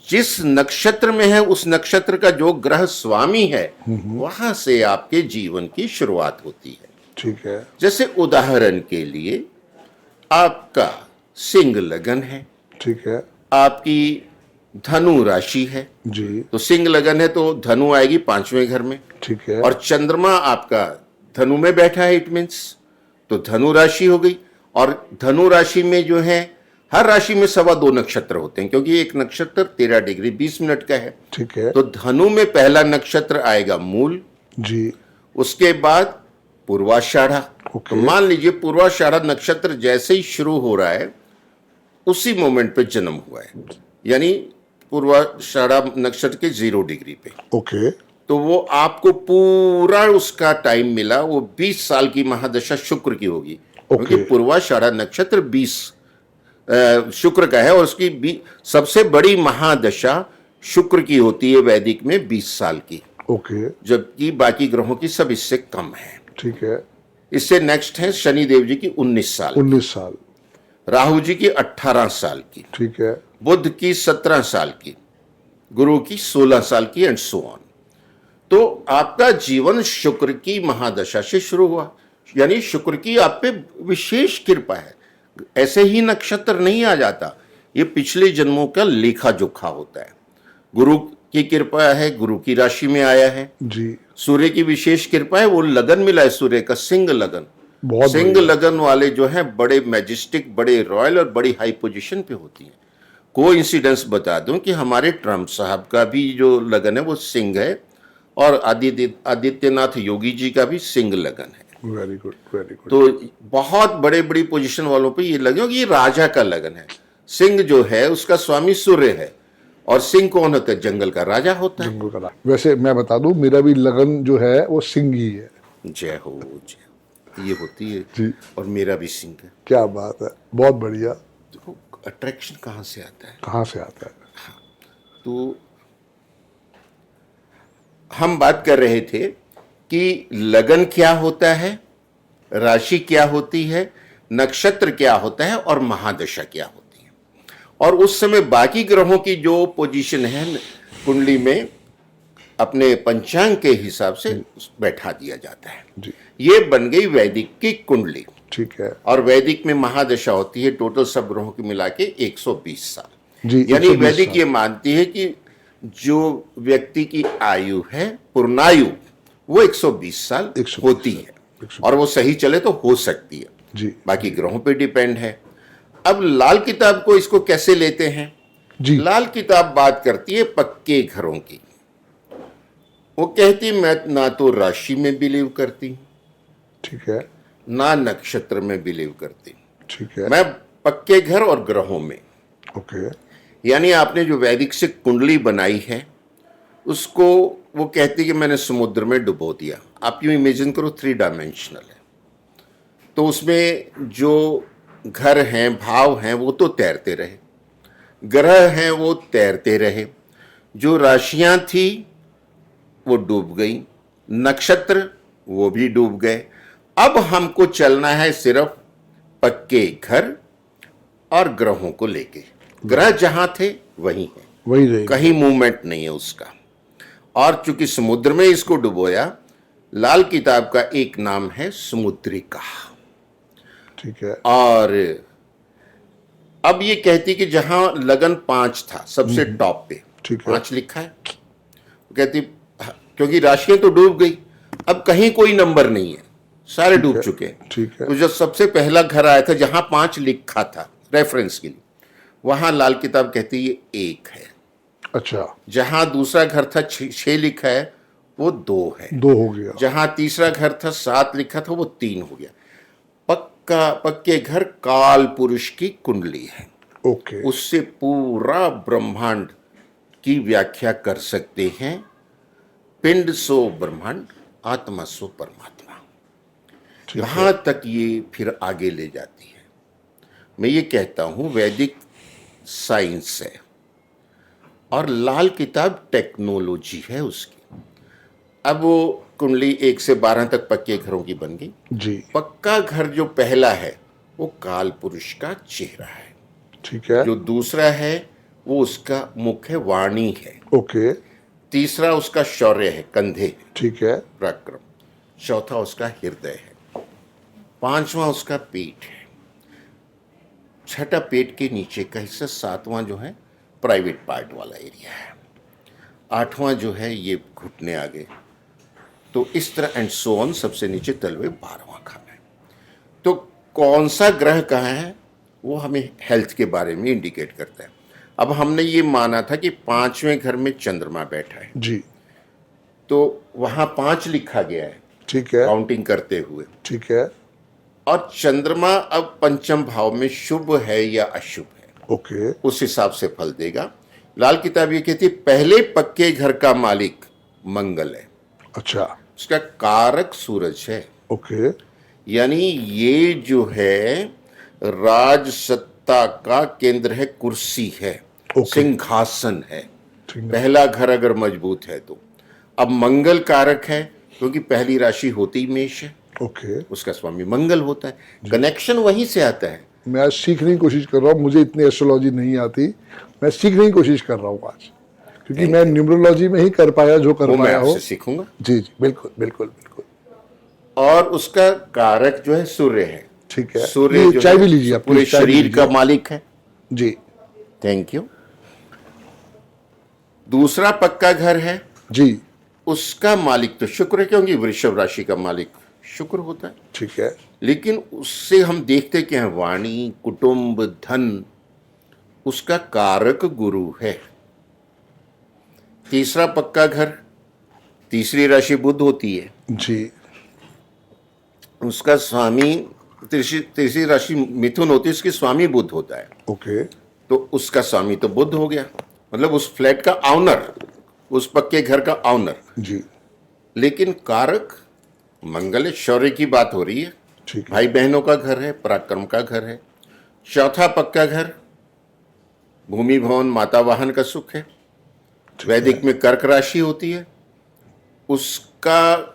Speaker 2: जिस नक्षत्र में है उस नक्षत्र का जो ग्रह स्वामी है वहां से आपके जीवन की शुरुआत होती है।
Speaker 1: ठीक है।
Speaker 2: जैसे उदाहरण के लिए आपका सिंह लगन है,
Speaker 1: ठीक है।
Speaker 2: आपकी धनु राशि है
Speaker 1: जी।
Speaker 2: तो सिंह लगन है तो धनु आएगी 5वें घर में।
Speaker 1: ठीक है।
Speaker 2: और चंद्रमा आपका धनु में बैठा है, इट मीन्स तो धनु राशि हो गई। और धनु राशि में जो है, हर राशि में 2.25 नक्षत्र होते हैं, क्योंकि एक नक्षत्र 13 डिग्री 20 मिनट का है।
Speaker 1: ठीक है।
Speaker 2: तो धनु में पहला नक्षत्र आएगा मूल।
Speaker 1: जी।
Speaker 2: उसके बाद पूर्वाषाढ़ा।
Speaker 1: ओके।
Speaker 2: तो मान लीजिए पूर्वाषाढ़ा नक्षत्र जैसे ही शुरू हो रहा है उसी मोमेंट पे जन्म हुआ है, यानी पूर्वाषाढ़ा नक्षत्र के 0 डिग्री पे।
Speaker 1: ओके।
Speaker 2: तो वो आपको पूरा उसका टाइम मिला, वो 20 साल की महादशा शुक्र की होगी। क्योंकि पूर्वाषाढ़ा नक्षत्र 20 शुक्र का है, और उसकी सबसे बड़ी महादशा शुक्र की होती है वैदिक में 20 साल की।
Speaker 1: ओके।
Speaker 2: जबकि बाकी ग्रहों की सब इससे कम है।
Speaker 1: ठीक है।
Speaker 2: इससे नेक्स्ट है शनि देव जी की 19 साल,
Speaker 1: 19 साल,
Speaker 2: राहु जी की 18 साल की,
Speaker 1: ठीक है,
Speaker 2: बुध की 17 साल की, गुरु की 16 साल की, एंड सो ऑन। तो आपका जीवन शुक्र की महादशा से शुरू हुआ, यानी शुक्र की आप पे विशेष कृपा है। ऐसे ही नक्षत्र नहीं आ जाता, ये पिछले जन्मों का लेखा जोखा होता है। गुरु की कृपा है, गुरु की राशि में आया है
Speaker 1: जी।
Speaker 2: सूर्य की विशेष कृपा है, वो लगन मिला है सूर्य का, सिंह लगन।
Speaker 1: बहुत
Speaker 2: सिंह
Speaker 1: बढ़िया।
Speaker 2: लगन वाले जो हैं बड़े मैजेस्टिक, बड़े रॉयल और बड़ी हाई पोजीशन पे होती हैं। को इंसिडेंस बता दूं कि हमारे ट्रम्प साहब का भी जो लगन है वो सिंह है, और आदित्यनाथ योगी जी का भी सिंह लगन है।
Speaker 1: Very good, very good.
Speaker 2: तो बहुत बड़े बड़ी पोजीशन वालों पे ये लगन, ये राजा का लगन है। सिंह जो है उसका स्वामी सूर्य है, और सिंह कौन होता है? जंगल का राजा होता है।
Speaker 1: जंगल का राजा। वैसे मैं बता दूं, मेरा भी लगन जो है वो सिंह ही है।
Speaker 2: जय हो, जय, ये होती है
Speaker 1: जी।
Speaker 2: और मेरा भी सिंह है।
Speaker 1: क्या बात है, बहुत बढ़िया।
Speaker 2: तो अट्रैक्शन कहाँ से आता है?
Speaker 1: कहाँ से आता है?
Speaker 2: तो हम बात कर रहे थे कि लगन क्या होता है, राशि क्या होती है, नक्षत्र क्या होता है, और महादशा क्या होती है। और उस समय बाकी ग्रहों की जो पोजीशन है कुंडली में अपने पंचांग के हिसाब से बैठा दिया जाता है।
Speaker 1: जी
Speaker 2: ये बन गई वैदिक की कुंडली।
Speaker 1: ठीक है
Speaker 2: और वैदिक में महादशा होती है टोटल सब ग्रहों के मिला के 120 साल।
Speaker 1: जी
Speaker 2: यानी
Speaker 1: 120
Speaker 2: वैदिक
Speaker 1: साल।
Speaker 2: ये मानती है कि जो व्यक्ति की आयु है पूर्णायु वो 120 साल
Speaker 1: 120
Speaker 2: होती
Speaker 1: साल,
Speaker 2: है
Speaker 1: 120
Speaker 2: और वो सही चले तो हो सकती है,
Speaker 1: जी
Speaker 2: बाकी ग्रहों पे डिपेंड है। अब लाल किताब को इसको कैसे लेते हैं?
Speaker 1: जी
Speaker 2: लाल किताब बात करती है पक्के घरों की। वो कहती मैं ना तो राशि में बिलीव करती हूं,
Speaker 1: ठीक है
Speaker 2: ना नक्षत्र में बिलीव करती हूं।
Speaker 1: ठीक है
Speaker 2: मैं पक्के घर और ग्रहों में,
Speaker 1: ओके
Speaker 2: यानी आपने जो वैदिक से कुंडली बनाई है उसको वो कहती कि मैंने समुद्र में डुबो दिया। आप यूं इमेजिन करो 3 डायमेंशनल है, तो उसमें जो घर हैं भाव हैं वो तो तैरते रहे, ग्रह हैं वो तैरते रहे, जो राशियां थी वो डूब गई, नक्षत्र वो भी डूब गए। अब हमको चलना है सिर्फ पक्के घर और ग्रहों को लेके। ग्रह जहां थे वहीं है,
Speaker 1: वही रहेगी
Speaker 2: कहीं मूवमेंट नहीं है उसका। और चूंकि समुद्र में इसको डुबोया, लाल किताब का एक नाम है समुद्रिका।
Speaker 1: ठीक है
Speaker 2: और अब ये कहती कि जहां लगन 5 था सबसे टॉप पे,
Speaker 1: ठीक है
Speaker 2: 5 लिखा है, वो कहती क्योंकि राशियां तो डूब गई, अब कहीं कोई नंबर नहीं है, सारे डूब चुके हैं।
Speaker 1: ठीक है
Speaker 2: तो जब सबसे पहला घर आया था जहां 5 लिखा था रेफरेंस के लिए, वहां लाल किताब कहती ये 1 है।
Speaker 1: अच्छा
Speaker 2: जहां दूसरा घर था 6 लिखा है वो 2 है।
Speaker 1: 2 हो गया
Speaker 2: जहां तीसरा घर था 7 लिखा था वो 3 हो गया। पक्के घर काल पुरुष की कुंडली है,
Speaker 1: ओके
Speaker 2: उससे पूरा ब्रह्मांड की व्याख्या कर सकते हैं। पिंड सो ब्रह्मांड, आत्मा सो परमात्मा,
Speaker 1: ठीक है
Speaker 2: यहां तक ये फिर आगे ले जाती है। मैं ये कहता हूं वैदिक साइंस है और लाल किताब टेक्नोलॉजी है उसकी। अब वो कुंडली 1 से 12 तक पक्के घरों की बन गई।
Speaker 1: जी
Speaker 2: पक्का घर जो पहला है वो काल पुरुष का चेहरा है,
Speaker 1: ठीक है
Speaker 2: जो दूसरा है वो उसका मुख है, वाणी है,
Speaker 1: ओके
Speaker 2: तीसरा उसका शौर्य है, कंधे,
Speaker 1: ठीक है
Speaker 2: पराक्रम, चौथा उसका हृदय है, पांचवा उसका पेट है, छठा पेट के नीचे का हिस्सा, सातवां जो है प्राइवेट पार्ट वाला एरिया है, आठवां जो है ये घुटने आगे। तो इस तरह एंड सो ऑन, सबसे नीचे तलवे 12वां खाना है। तो कौन सा ग्रह कहाँ है वो हमें हेल्थ के बारे में इंडिकेट करता है। अब हमने ये माना था कि 5वें घर में चंद्रमा बैठा है,
Speaker 1: जी
Speaker 2: तो वहां 5 लिखा गया है
Speaker 1: ठीक है
Speaker 2: काउंटिंग करते हुए।
Speaker 1: ठीक है
Speaker 2: और चंद्रमा अब पंचम भाव में शुभ है या अशुभ है,
Speaker 1: ओके
Speaker 2: उस हिसाब से फल देगा। लाल किताब ये कहती है पहले पक्के घर का मालिक मंगल है,
Speaker 1: अच्छा
Speaker 2: उसका कारक सूरज है।
Speaker 1: ओके
Speaker 2: यानी ये जो है राज सत्ता का केंद्र है, कुर्सी है,
Speaker 1: ओके।
Speaker 2: सिंहासन है।
Speaker 1: ठीक है
Speaker 2: पहला घर अगर मजबूत है तो अब मंगल कारक है, क्योंकि पहली राशि होती ही मेष है,
Speaker 1: ओके
Speaker 2: उसका स्वामी मंगल होता है। कनेक्शन वहीं से आता है।
Speaker 1: मैं आज सीखने की कोशिश कर रहा हूँ, मुझे इतनी एस्ट्रोलॉजी नहीं आती, मैं सीखने की कोशिश कर रहा हूँ आज, क्योंकि मैं न्यूमरोलॉजी में ही कर पाया जो कर
Speaker 2: वो मैं
Speaker 1: पाया हो।
Speaker 2: आपसे सीखूंगा।
Speaker 1: जी जी बिल्कुल बिल्कुल बिल्कुल
Speaker 2: और उसका कारक जो है सूर्य है।
Speaker 1: ठीक है।
Speaker 2: सूर्य
Speaker 1: ये
Speaker 2: जो
Speaker 1: चाय
Speaker 2: है
Speaker 1: भी लीजिए आप,
Speaker 2: पूरे
Speaker 1: प्लीज चाय भी
Speaker 2: शरीर का
Speaker 1: लीजिए।
Speaker 2: मालिक है।
Speaker 1: जी
Speaker 2: थैंक यू। दूसरा पक्का घर है,
Speaker 1: जी
Speaker 2: उसका मालिक तो शुक्र है, क्योंकि वृषभ राशि का मालिक शुक्र होता है।
Speaker 1: ठीक है
Speaker 2: लेकिन उससे हम देखते क्या है, वाणी, कुटुंब, धन, उसका कारक गुरु है। तीसरा पक्का घर, तीसरी राशि बुध होती है,
Speaker 1: जी
Speaker 2: उसका स्वामी, तीसरी राशि मिथुन होती है, उसकी स्वामी बुध होता है।
Speaker 1: ओके
Speaker 2: तो उसका स्वामी तो बुध हो गया, मतलब उस फ्लैट का ऑनर, उस पक्के घर का ऑनर।
Speaker 1: जी
Speaker 2: लेकिन कारक मंगल है, शौर्य की बात हो रही है,
Speaker 1: ठीक है
Speaker 2: भाई बहनों का घर है, पराक्रम का घर है। चौथा पक्का घर भूमि भवन माता वाहन का सुख है। वैदिक में कर्क राशि होती है, उसका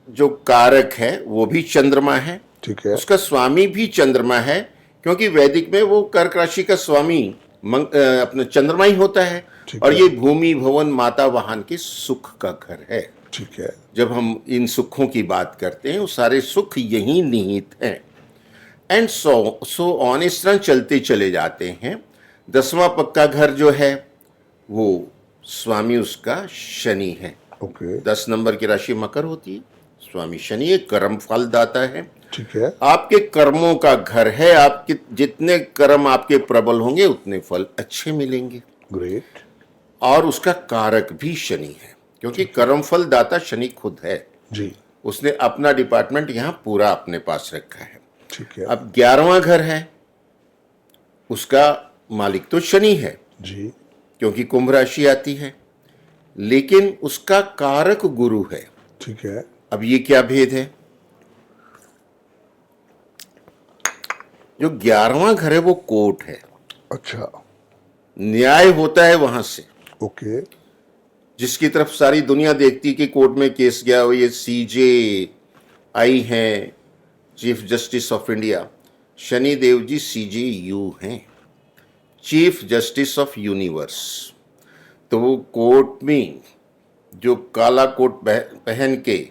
Speaker 2: जो कारक है वो भी चंद्रमा है,
Speaker 1: ठीक है
Speaker 2: उसका स्वामी भी चंद्रमा है, क्योंकि वैदिक में वो कर्क राशि का स्वामी अपना चंद्रमा ही होता है।
Speaker 1: ठीक
Speaker 2: और
Speaker 1: है।
Speaker 2: ये भूमि भवन माता वाहन के सुख का घर है।
Speaker 1: ठीक है।
Speaker 2: जब हम इन सुखों की बात करते हैं वो सारे सुख यही निहित हैं। एंड सो ऑन इस तरह चलते चले जाते हैं। 10वां पक्का घर जो है वो स्वामी उसका शनि है।
Speaker 1: ओके।
Speaker 2: 10 नंबर की राशि मकर होती है। स्वामी शनि एक कर्म फल दाता है।
Speaker 1: ठीक है।
Speaker 2: आपके कर्मों का घर है। आपके जितने कर्म आपके प्रबल होंगे उतने फल अच्छे मिलेंगे।
Speaker 1: ग्रेट।
Speaker 2: और उसका कारक भी शनि है, क्योंकि कर्म फल दाता शनि खुद है।
Speaker 1: जी।
Speaker 2: उसने अपना डिपार्टमेंट यहां पूरा अपने पास रखा है।
Speaker 1: ठीक है।
Speaker 2: अब 11वां घर है, उसका मालिक तो शनि है,
Speaker 1: जी।
Speaker 2: क्योंकि कुंभ राशि आती है, लेकिन उसका कारक गुरु है।
Speaker 1: ठीक है।
Speaker 2: अब ये क्या भेद है? जो 11वां घर है वो कोर्ट है,
Speaker 1: अच्छा।
Speaker 2: न्याय होता है वहां से,
Speaker 1: ओके।
Speaker 2: जिसकी तरफ सारी दुनिया देखती कि कोर्ट में केस गया हो। ये सीजे आई हैं, chief justice of India. Shani Dev ji CJU हैं, चीफ जस्टिस ऑफ यूनिवर्स। तो वो कोर्ट में जो काला कोट पहन के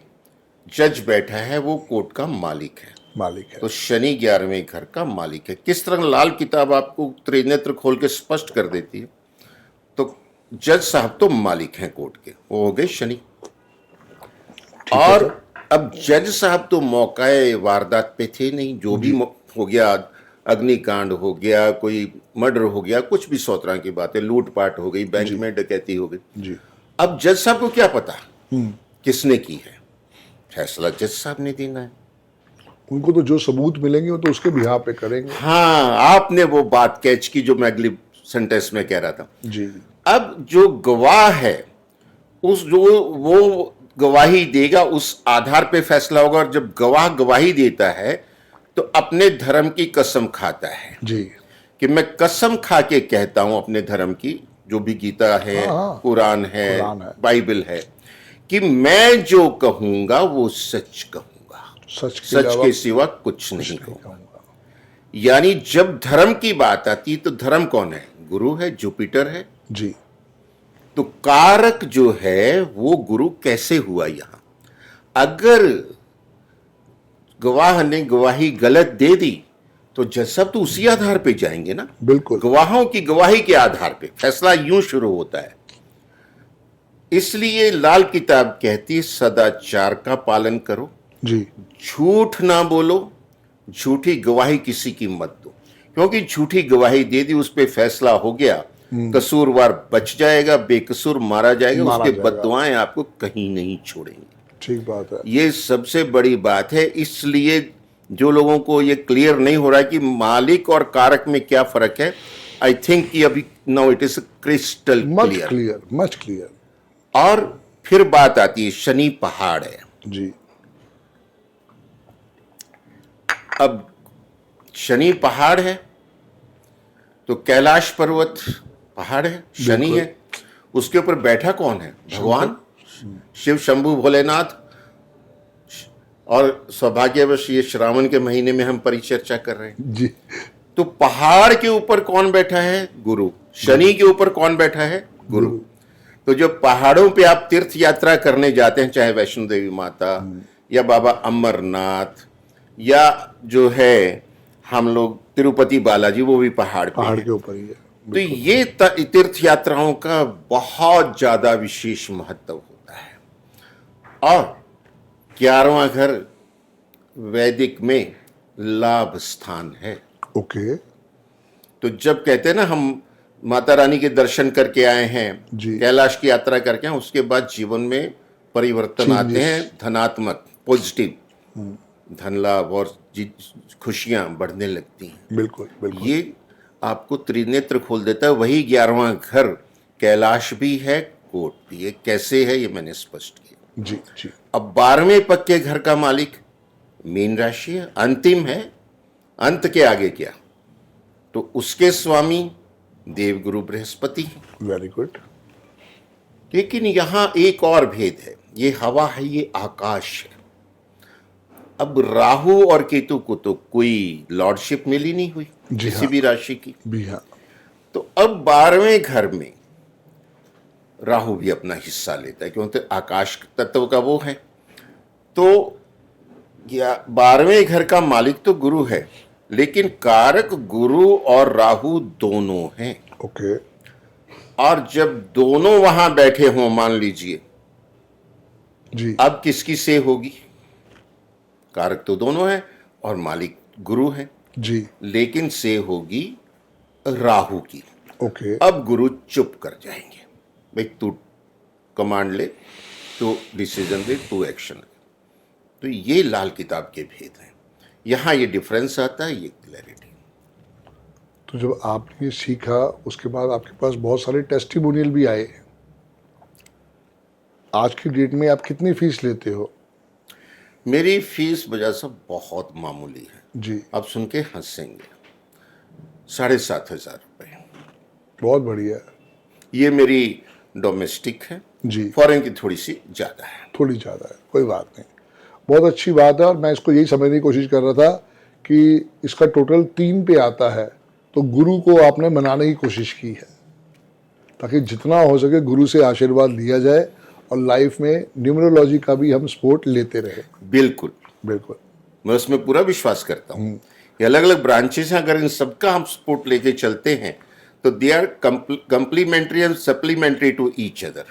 Speaker 2: जज बैठा है वो कोर्ट का मालिक है।
Speaker 1: मालिक है।
Speaker 2: तो शनि 11वें घर का मालिक है। किस तरह लाल किताब आपको त्रिनेत्र खोल के स्पष्ट कर देती है। तो जज साहब तो मालिक हैं कोर्ट के, वो हो गए शनि।
Speaker 1: ठीक है
Speaker 2: और
Speaker 1: सर।
Speaker 2: अब जज साहब तो मौकाए वारदात पे थे नहीं। जो भी हो गया, अग्निकांड हो गया, कोई मर्डर हो गया, कुछ भी 100 तरह की बातें, लूटपाट हो गई, बैंक में डकैती हो गई।
Speaker 1: जी।
Speaker 2: अब जज साहब को क्या पता किसने की है? फैसला जज साहब ने देना है।
Speaker 1: उनको तो जो सबूत मिलेंगे वो तो उसके बिहार पे करेंगे।
Speaker 2: हाँ, आपने वो बात कैच की जो मैं अगली सेंटेंस में कह रहा था।
Speaker 1: जी।
Speaker 2: अब जो गवाह है, उस जो वो गवाही देगा उस आधार पे फैसला होगा। और जब गवाह गवाही देता है तो अपने धर्म की कसम खाता है
Speaker 1: जी।
Speaker 2: कि मैं कसम खा के कहता हूं अपने धर्म की, जो भी गीता है,
Speaker 1: हाँ,
Speaker 2: कुरान है,
Speaker 1: कुरान है।
Speaker 2: बाइबल है, कि मैं जो कहूंगा वो सच कहूंगा, सच के सिवा कुछ नहीं कहूंगा। यानी जब धर्म की बात आती तो धर्म कौन है? गुरु है, जुपिटर है।
Speaker 1: जी।
Speaker 2: तो कारक जो है वो गुरु कैसे हुआ यहां? अगर गवाह ने गवाही गलत दे दी तो जज साहब तो उसी आधार पे जाएंगे ना।
Speaker 1: बिल्कुल।
Speaker 2: गवाहों की गवाही के आधार पे फैसला यूं शुरू होता है। इसलिए लाल किताब कहती है सदाचार का पालन करो,
Speaker 1: जी।
Speaker 2: झूठ ना बोलो, झूठी गवाही किसी की मत दो। क्योंकि झूठी गवाही दे दी, उस पे फैसला हो गया, कसूरवार बच जाएगा, बेकसूर मारा जाएगा।
Speaker 1: मारा
Speaker 2: उसके
Speaker 1: जाएगा।
Speaker 2: बददुआएं आपको कहीं नहीं छोड़ेंगे।
Speaker 1: ठीक बात है।
Speaker 2: ये सबसे बड़ी बात है। इसलिए जो लोगों को ये क्लियर नहीं हो रहा है कि मालिक और कारक में क्या फर्क है, आई थिंक कि अभी now it is crystal
Speaker 1: much
Speaker 2: clear.
Speaker 1: Clear, much clear.
Speaker 2: और फिर बात आती है शनि पहाड़ है।
Speaker 1: जी।
Speaker 2: अब शनि पहाड़ है तो कैलाश पर्वत पहाड़ है, शनि है। उसके ऊपर बैठा कौन है? भगवान शिव, शंभु भोलेनाथ। और सौभाग्यवश ये श्रावण के महीने में हम परिचर्चा कर रहे हैं।
Speaker 1: जी।
Speaker 2: तो पहाड़ के ऊपर कौन बैठा है? गुरु। शनि के ऊपर कौन बैठा है? गुरु। तो जो पहाड़ों पे आप तीर्थ यात्रा करने जाते हैं, चाहे वैष्णो देवी माता या बाबा अमरनाथ, या जो है हम लोग तिरुपति बालाजी, वो भी पहाड़ पे
Speaker 1: पहाड़
Speaker 2: है।
Speaker 1: के ऊपर ही है।
Speaker 2: तो ये तीर्थ यात्राओं का बहुत ज्यादा विशेष महत्व होता है। और 11वां घर वैदिक में लाभ स्थान है।
Speaker 1: ओके।
Speaker 2: तो जब कहते हैं ना हम माता रानी के दर्शन करके आए हैं,
Speaker 1: जी।
Speaker 2: कैलाश की यात्रा करके आए, उसके बाद जीवन में परिवर्तन आते हैं, धनात्मक, पॉजिटिव, धन लाभ और खुशियां बढ़ने लगती हैं।
Speaker 1: बिल्कुल बिल्कुल।
Speaker 2: ये आपको त्रिनेत्र खोल देता है। वही 11वां घर कैलाश भी है, कोट भी है। कैसे है ये मैंने स्पष्ट किया।
Speaker 1: जी जी।
Speaker 2: अब 12वें पक्के घर का मालिक मीन राशि है, अंतिम है, अंत के आगे क्या, तो उसके स्वामी देवगुरु बृहस्पति है।
Speaker 1: Very good.
Speaker 2: लेकिन यहां एक और भेद है। ये हवा है, ये आकाश है। अब राहु और केतु को तो कोई लॉर्डशिप मिली नहीं हुई
Speaker 1: जी
Speaker 2: किसी
Speaker 1: हाँ।
Speaker 2: भी राशि की।
Speaker 1: भी हाँ।
Speaker 2: तो अब 12वें घर में राहु भी अपना हिस्सा लेता है, क्योंकि आकाश तत्व का वो है। तो या 12वें घर का मालिक तो गुरु है, लेकिन कारक गुरु और राहु दोनों हैं।
Speaker 1: ओके।
Speaker 2: और जब दोनों वहां बैठे हों, मान लीजिए,
Speaker 1: जी
Speaker 2: अब किसकी से होगी? कारक तो दोनों हैं और मालिक गुरु है,
Speaker 1: जी।
Speaker 2: लेकिन से होगी राहु की।
Speaker 1: ओके।
Speaker 2: अब गुरु चुप कर जाएंगे, भाई तू कमांड ले, तू डिसीजन ले, तू एक्शन ले। तो ये लाल किताब के भेद हैं, यहां ये डिफरेंस आता है, ये क्लैरिटी।
Speaker 1: तो जब आपने ये सीखा उसके बाद आपके पास बहुत सारे टेस्टिमोनियल भी आए। आज की डेट में आप कितनी फीस लेते हो?
Speaker 2: मेरी फीस वजह से बहुत मामूली है,
Speaker 1: जी।
Speaker 2: आप सुन के हंसेंगे। 7,500 रुपये।
Speaker 1: बहुत बढ़िया।
Speaker 2: ये मेरी डोमेस्टिक है,
Speaker 1: जी।
Speaker 2: फॉरेन की थोड़ी सी ज़्यादा है।
Speaker 1: थोड़ी ज़्यादा है, कोई बात नहीं, बहुत अच्छी बात है। और मैं इसको यही समझने की कोशिश कर रहा था कि इसका टोटल 3 पे आता है, तो गुरु को आपने मनाने की कोशिश की है, ताकि जितना हो सके गुरु से आशीर्वाद लिया जाए और लाइफ में न्यूमरोलॉजी का भी हम सपोर्ट लेते रहे।
Speaker 2: बिल्कुल
Speaker 1: बिल्कुल।
Speaker 2: मैं उसमें पूरा विश्वास करता हूँ। ये अलग अलग ब्रांचेस हैं, अगर इन सबका हम सपोर्ट लेके चलते हैं तो they are complementary and supplementary to each other.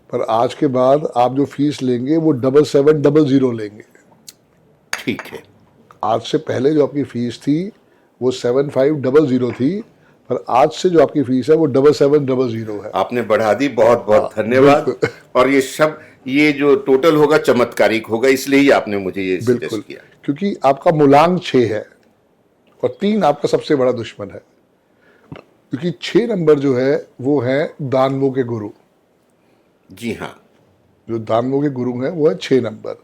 Speaker 1: पर आज के बाद आप जो फीस लेंगे वो 7700 लेंगे।
Speaker 2: ठीक है।
Speaker 1: आज से पहले जो आपकी फीस थी वो 7500 थी, पर आज से जो आपकी फीस है वो 7700 है।
Speaker 2: आपने बढ़ा दी, बहुत बहुत धन्यवाद। और ये सब, ये जो टोटल होगा चमत्कारिक होगा, इसलिए ही आपने मुझे ये
Speaker 1: बिल्कुल,
Speaker 2: सजेस्ट किया।
Speaker 1: क्योंकि आपका मूलांक 6 है और 3 आपका सबसे बड़ा दुश्मन है, क्योंकि 6 नंबर जो है वो है दानवों के गुरु।
Speaker 2: जी हाँ,
Speaker 1: जो दानवों के गुरु हैं वो है 6 नंबर,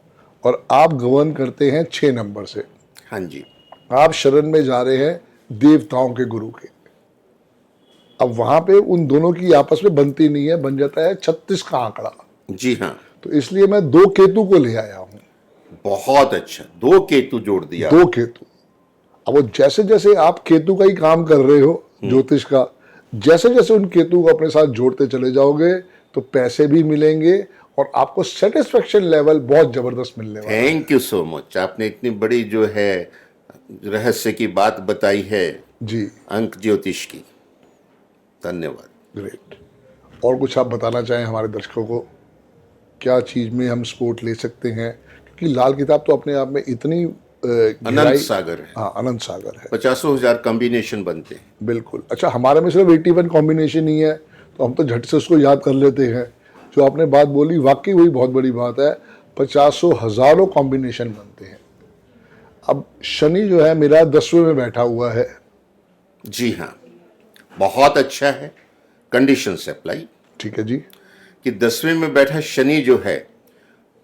Speaker 1: और आप गवर्न करते हैं 6 नंबर से।
Speaker 2: हाँ जी।
Speaker 1: आप शरण में जा रहे हैं देवताओं के गुरु के। अब वहां पे उन दोनों की आपस में बनती नहीं है, बन जाता है 36 का आंकड़ा।
Speaker 2: जी हाँ,
Speaker 1: तो इसलिए मैं 2 केतु को ले आया हूं।
Speaker 2: बहुत अच्छा, 2 केतु जोड़ दिया।
Speaker 1: 2 केतु। अब वो जैसे जैसे आप केतु का ही काम कर रहे हो ज्योतिष का, जैसे जैसे उन केतु को अपने साथ जोड़ते चले जाओगे तो पैसे भी मिलेंगे और आपको सेटिस्फेक्शन लेवल बहुत जबरदस्त मिलने वाला है।
Speaker 2: Thank you so much. आपने इतनी बड़ी जो है रहस्य की बात बताई है
Speaker 1: जी।
Speaker 2: अंक ज्योतिष की, धन्यवाद।
Speaker 1: ग्रेट। और कुछ आप बताना चाहें हमारे दर्शकों को, क्या चीज में हम सपोर्ट ले सकते हैं? क्योंकि लाल किताब तो अपने आप में इतनी
Speaker 2: अनंत सागर है।
Speaker 1: हाँ, अनंत सागर है।
Speaker 2: 50,000 कॉम्बिनेशन बनते हैं।
Speaker 1: बिल्कुल। अच्छा, हमारे में सिर्फ 81 कॉम्बिनेशन ही है, तो हम तो झट से उसको याद कर लेते हैं। जो आपने बात बोली वाकई वही बहुत बड़ी बात है, 50 हजारों कॉम्बिनेशन बनते हैं। अब शनि जो है मेरा 10वें में बैठा हुआ है।
Speaker 2: जी हाँ, बहुत अच्छा है। कंडीशन से अप्लाई,
Speaker 1: ठीक है जी।
Speaker 2: कि 10वें में बैठा शनि जो है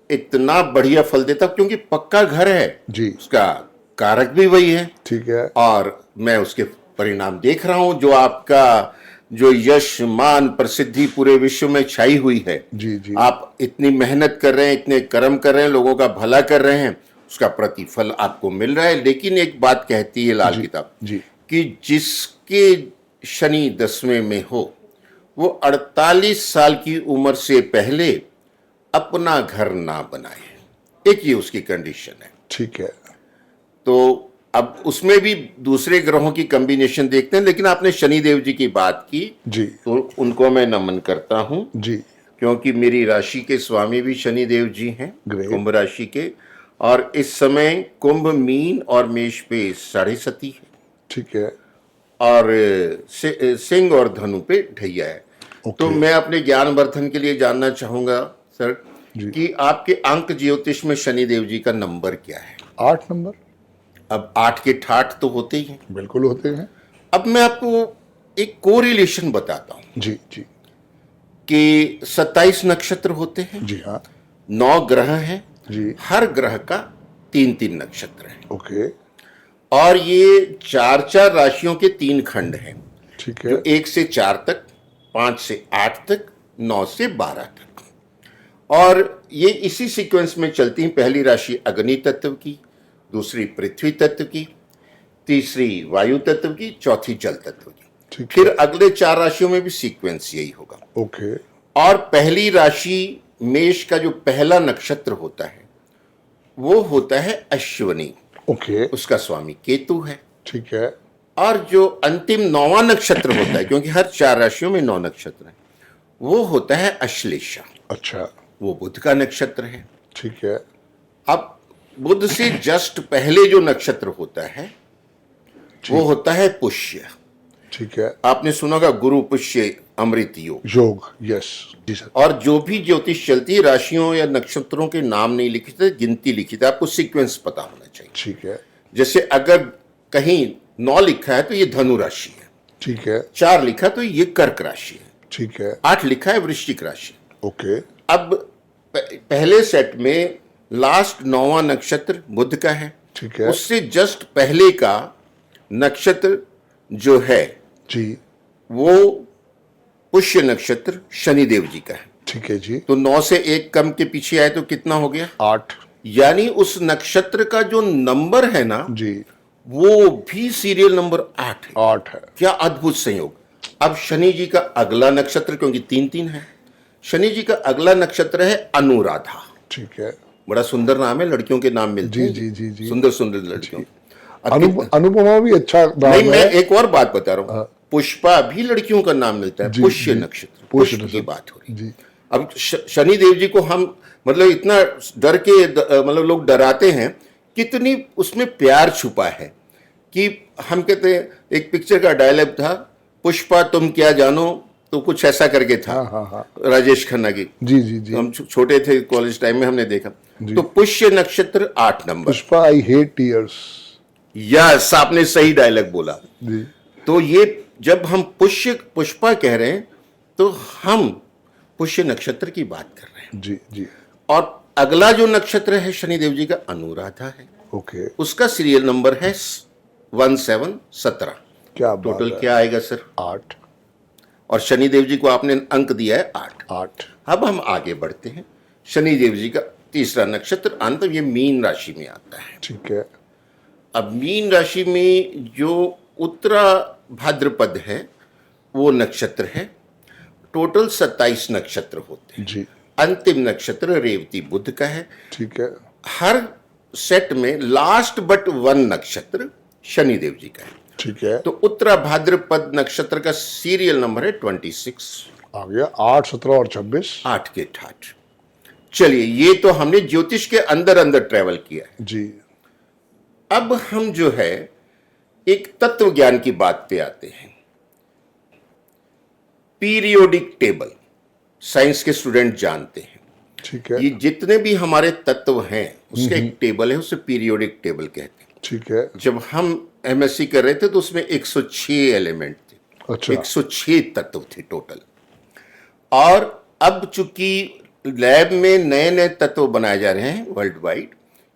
Speaker 2: इतना बढ़िया फल देता, क्योंकि पक्का घर है
Speaker 1: जी।
Speaker 2: उसका, कारक भी वही है।
Speaker 1: ठीक है।
Speaker 2: और मैं उसके परिणाम देख रहा हूं, जो आपका जो यश मान प्रसिद्धि पूरे विश्व में छाई हुई है।
Speaker 1: जी जी।
Speaker 2: आप इतनी मेहनत कर रहे हैं, इतने कर्म कर रहे हैं, लोगों का भला कर रहे हैं, उसका प्रतिफल आपको मिल रहा है। लेकिन एक बात कहती है लाल किताब
Speaker 1: जी।
Speaker 2: कि जिसके शनि 10वें में हो वो 48 साल की उम्र से पहले अपना घर ना बनाए। एक ये उसकी कंडीशन है।
Speaker 1: ठीक है।
Speaker 2: तो अब उसमें भी दूसरे ग्रहों की कॉम्बिनेशन देखते हैं, लेकिन आपने शनि देव जी की बात की
Speaker 1: जी।
Speaker 2: तो उनको मैं नमन करता हूं,
Speaker 1: जी।
Speaker 2: क्योंकि मेरी राशि के स्वामी भी शनि देव जी हैं,
Speaker 1: Great.
Speaker 2: कुंभ राशि के। और इस समय कुंभ, मीन और मेष पे 7.5 है,
Speaker 1: ठीक है।
Speaker 2: और सिंह और धनु पे ढैया है। तो मैं अपने ज्ञानवर्धन के लिए जानना चाहूंगा सर
Speaker 1: जी।
Speaker 2: कि आपके अंक ज्योतिष में शनि देव जी का नंबर क्या है?
Speaker 1: 8 नंबर।
Speaker 2: अब 8 के ठाठ तो होते ही हैं।
Speaker 1: बिल्कुल होते हैं।
Speaker 2: अब मैं आपको एक कोरिलेशन बताता हूं
Speaker 1: जी जी।
Speaker 2: कि 27 नक्षत्र होते हैं,
Speaker 1: जी हाँ।
Speaker 2: 9 ग्रह हैं,
Speaker 1: जी।
Speaker 2: हर ग्रह का 3-3 नक्षत्र है,
Speaker 1: ओके।
Speaker 2: और ये 4-4 राशियों के 3 खंड हैं,
Speaker 1: ठीक है।
Speaker 2: जो 1 से 4 तक, 5 से 8 तक, 9 से 12 तक। और ये इसी सीक्वेंस में चलती हैं। पहली राशि अग्नि तत्व की, दूसरी पृथ्वी तत्व की, तीसरी वायु तत्व की, चौथी जल तत्व की।
Speaker 1: ठीक
Speaker 2: फिर अगले 4 राशियों में भी सीक्वेंस यही होगा।
Speaker 1: ओके
Speaker 2: और पहली राशि मेष का जो पहला नक्षत्र होता है वो होता है अश्विनी,
Speaker 1: ओके
Speaker 2: उसका स्वामी केतु है।
Speaker 1: ठीक है
Speaker 2: और जो अंतिम 9वां नक्षत्र होता है, क्योंकि हर 4 राशियों में 9 नक्षत्र हैं, वो होता है अश्लेषा,
Speaker 1: अच्छा
Speaker 2: वो बुध का नक्षत्र है।
Speaker 1: ठीक है
Speaker 2: अब बुध से जस्ट पहले जो नक्षत्र होता है वो होता है पुष्य।
Speaker 1: ठीक है
Speaker 2: आपने सुना होगा गुरु पुष्य अमृत योग।
Speaker 1: योग यस जी सर
Speaker 2: और जो भी ज्योतिष चलती है, राशियों या नक्षत्रों के नाम नहीं लिखे थे, गिनती लिखी थी, आपको सीक्वेंस पता होना चाहिए।
Speaker 1: ठीक है
Speaker 2: जैसे अगर कहीं 9 लिखा है तो ये धनु राशि है,
Speaker 1: ठीक है
Speaker 2: 4 लिखा तो ये कर्क राशि है,
Speaker 1: ठीक है
Speaker 2: 8 लिखा है वृश्चिक राशि।
Speaker 1: ओके
Speaker 2: अब पहले सेट में लास्ट 9वां नक्षत्र बुध का है,
Speaker 1: ठीक है
Speaker 2: उससे जस्ट पहले का नक्षत्र जो है
Speaker 1: जी
Speaker 2: वो पुष्य नक्षत्र शनिदेव जी का है।
Speaker 1: ठीक है जी
Speaker 2: तो 9 से 1 कम के पीछे आए तो कितना हो गया?
Speaker 1: 8
Speaker 2: यानी उस नक्षत्र का जो नंबर है ना
Speaker 1: जी
Speaker 2: वो भी सीरियल नंबर 8 है।
Speaker 1: 8 है
Speaker 2: क्या अद्भुत संयोग। अब शनि जी का अगला नक्षत्र, क्योंकि 3-3 है, शनि जी का अगला नक्षत्र है अनुराधा।
Speaker 1: ठीक है
Speaker 2: बड़ा सुंदर नाम है, लड़कियों के नाम मिलते
Speaker 1: जी
Speaker 2: हैं,
Speaker 1: जी जी जी
Speaker 2: सुंदर सुंदर लड़कियों। अब
Speaker 1: अनुपमा भी अच्छा नाम
Speaker 2: नहीं, मैं
Speaker 1: है
Speaker 2: एक और बात बता रहा हूँ, पुष्पा भी लड़कियों का नाम मिलता है,
Speaker 1: जी,
Speaker 2: पुष्य
Speaker 1: जी,
Speaker 2: नक्षत्र,
Speaker 1: पुष्य
Speaker 2: पुष्प की बात हो रही है।
Speaker 1: जी
Speaker 2: अब शनि देव जी को हम मतलब इतना डर के मतलब लोग डराते हैं, कितनी उसमें प्यार छुपा है कि हम कहते हैं, एक पिक्चर का डायलॉग था, पुष्पा तुम क्या जानो, तो कुछ ऐसा करके था।
Speaker 1: हाँ
Speaker 2: राजेश खन्ना की।
Speaker 1: जी जी जी
Speaker 2: हम छोटे थे, कॉलेज टाइम में हमने देखा। तो पुष्य नक्षत्र 8 number.
Speaker 1: Pushpa I hate tears
Speaker 2: yes, आपने सही डायलॉग बोला।
Speaker 1: जी
Speaker 2: तो ये जब हम पुष्पा कह रहे हैं तो हम पुष्य नक्षत्र की बात कर रहे हैं।
Speaker 1: जी जी
Speaker 2: और अगला जो नक्षत्र है शनिदेव जी का अनुराधा है,
Speaker 1: ओके
Speaker 2: उसका सीरियल नंबर है 1717।
Speaker 1: क्या बात
Speaker 2: टोटल
Speaker 1: है
Speaker 2: क्या आएगा सर?
Speaker 1: 8
Speaker 2: और शनिदेव जी को आपने अंक दिया है 8।
Speaker 1: 8
Speaker 2: अब हम आगे बढ़ते हैं। शनिदेव जी का तीसरा नक्षत्र अंत, ये मीन राशि में आता है।
Speaker 1: ठीक है
Speaker 2: अब मीन राशि में जो उत्तरा भाद्रपद है वो नक्षत्र है। टोटल 27 नक्षत्र होते हैं।
Speaker 1: जी
Speaker 2: अंतिम नक्षत्र रेवती बुध का है।
Speaker 1: ठीक है
Speaker 2: हर सेट में लास्ट बट 1 नक्षत्र शनिदेव जी का है।
Speaker 1: ठीक है
Speaker 2: तो उत्तरा भाद्रपद नक्षत्र का सीरियल नंबर है 26।
Speaker 1: आ गया 8 17 और 26
Speaker 2: 8 के 8। चलिए, ये तो हमने ज्योतिष के अंदर अंदर ट्रेवल किया है।
Speaker 1: जी
Speaker 2: अब हम जो है एक तत्व ज्ञान की बात पे आते हैं। पीरियोडिक टेबल साइंस के स्टूडेंट जानते हैं।
Speaker 1: ठीक है
Speaker 2: ये जितने भी हमारे तत्व हैं उसका एक टेबल है, उसे पीरियोडिक टेबल कहते हैं।
Speaker 1: ठीक है
Speaker 2: जब हम एमएससी कर रहे थे तो उसमें 106 एलिमेंट थे,
Speaker 1: अच्छा
Speaker 2: 106 तत्व थे टोटल। और अब चूंकि लैब में नए नए तत्व बनाए जा रहे हैं वर्ल्ड वाइड,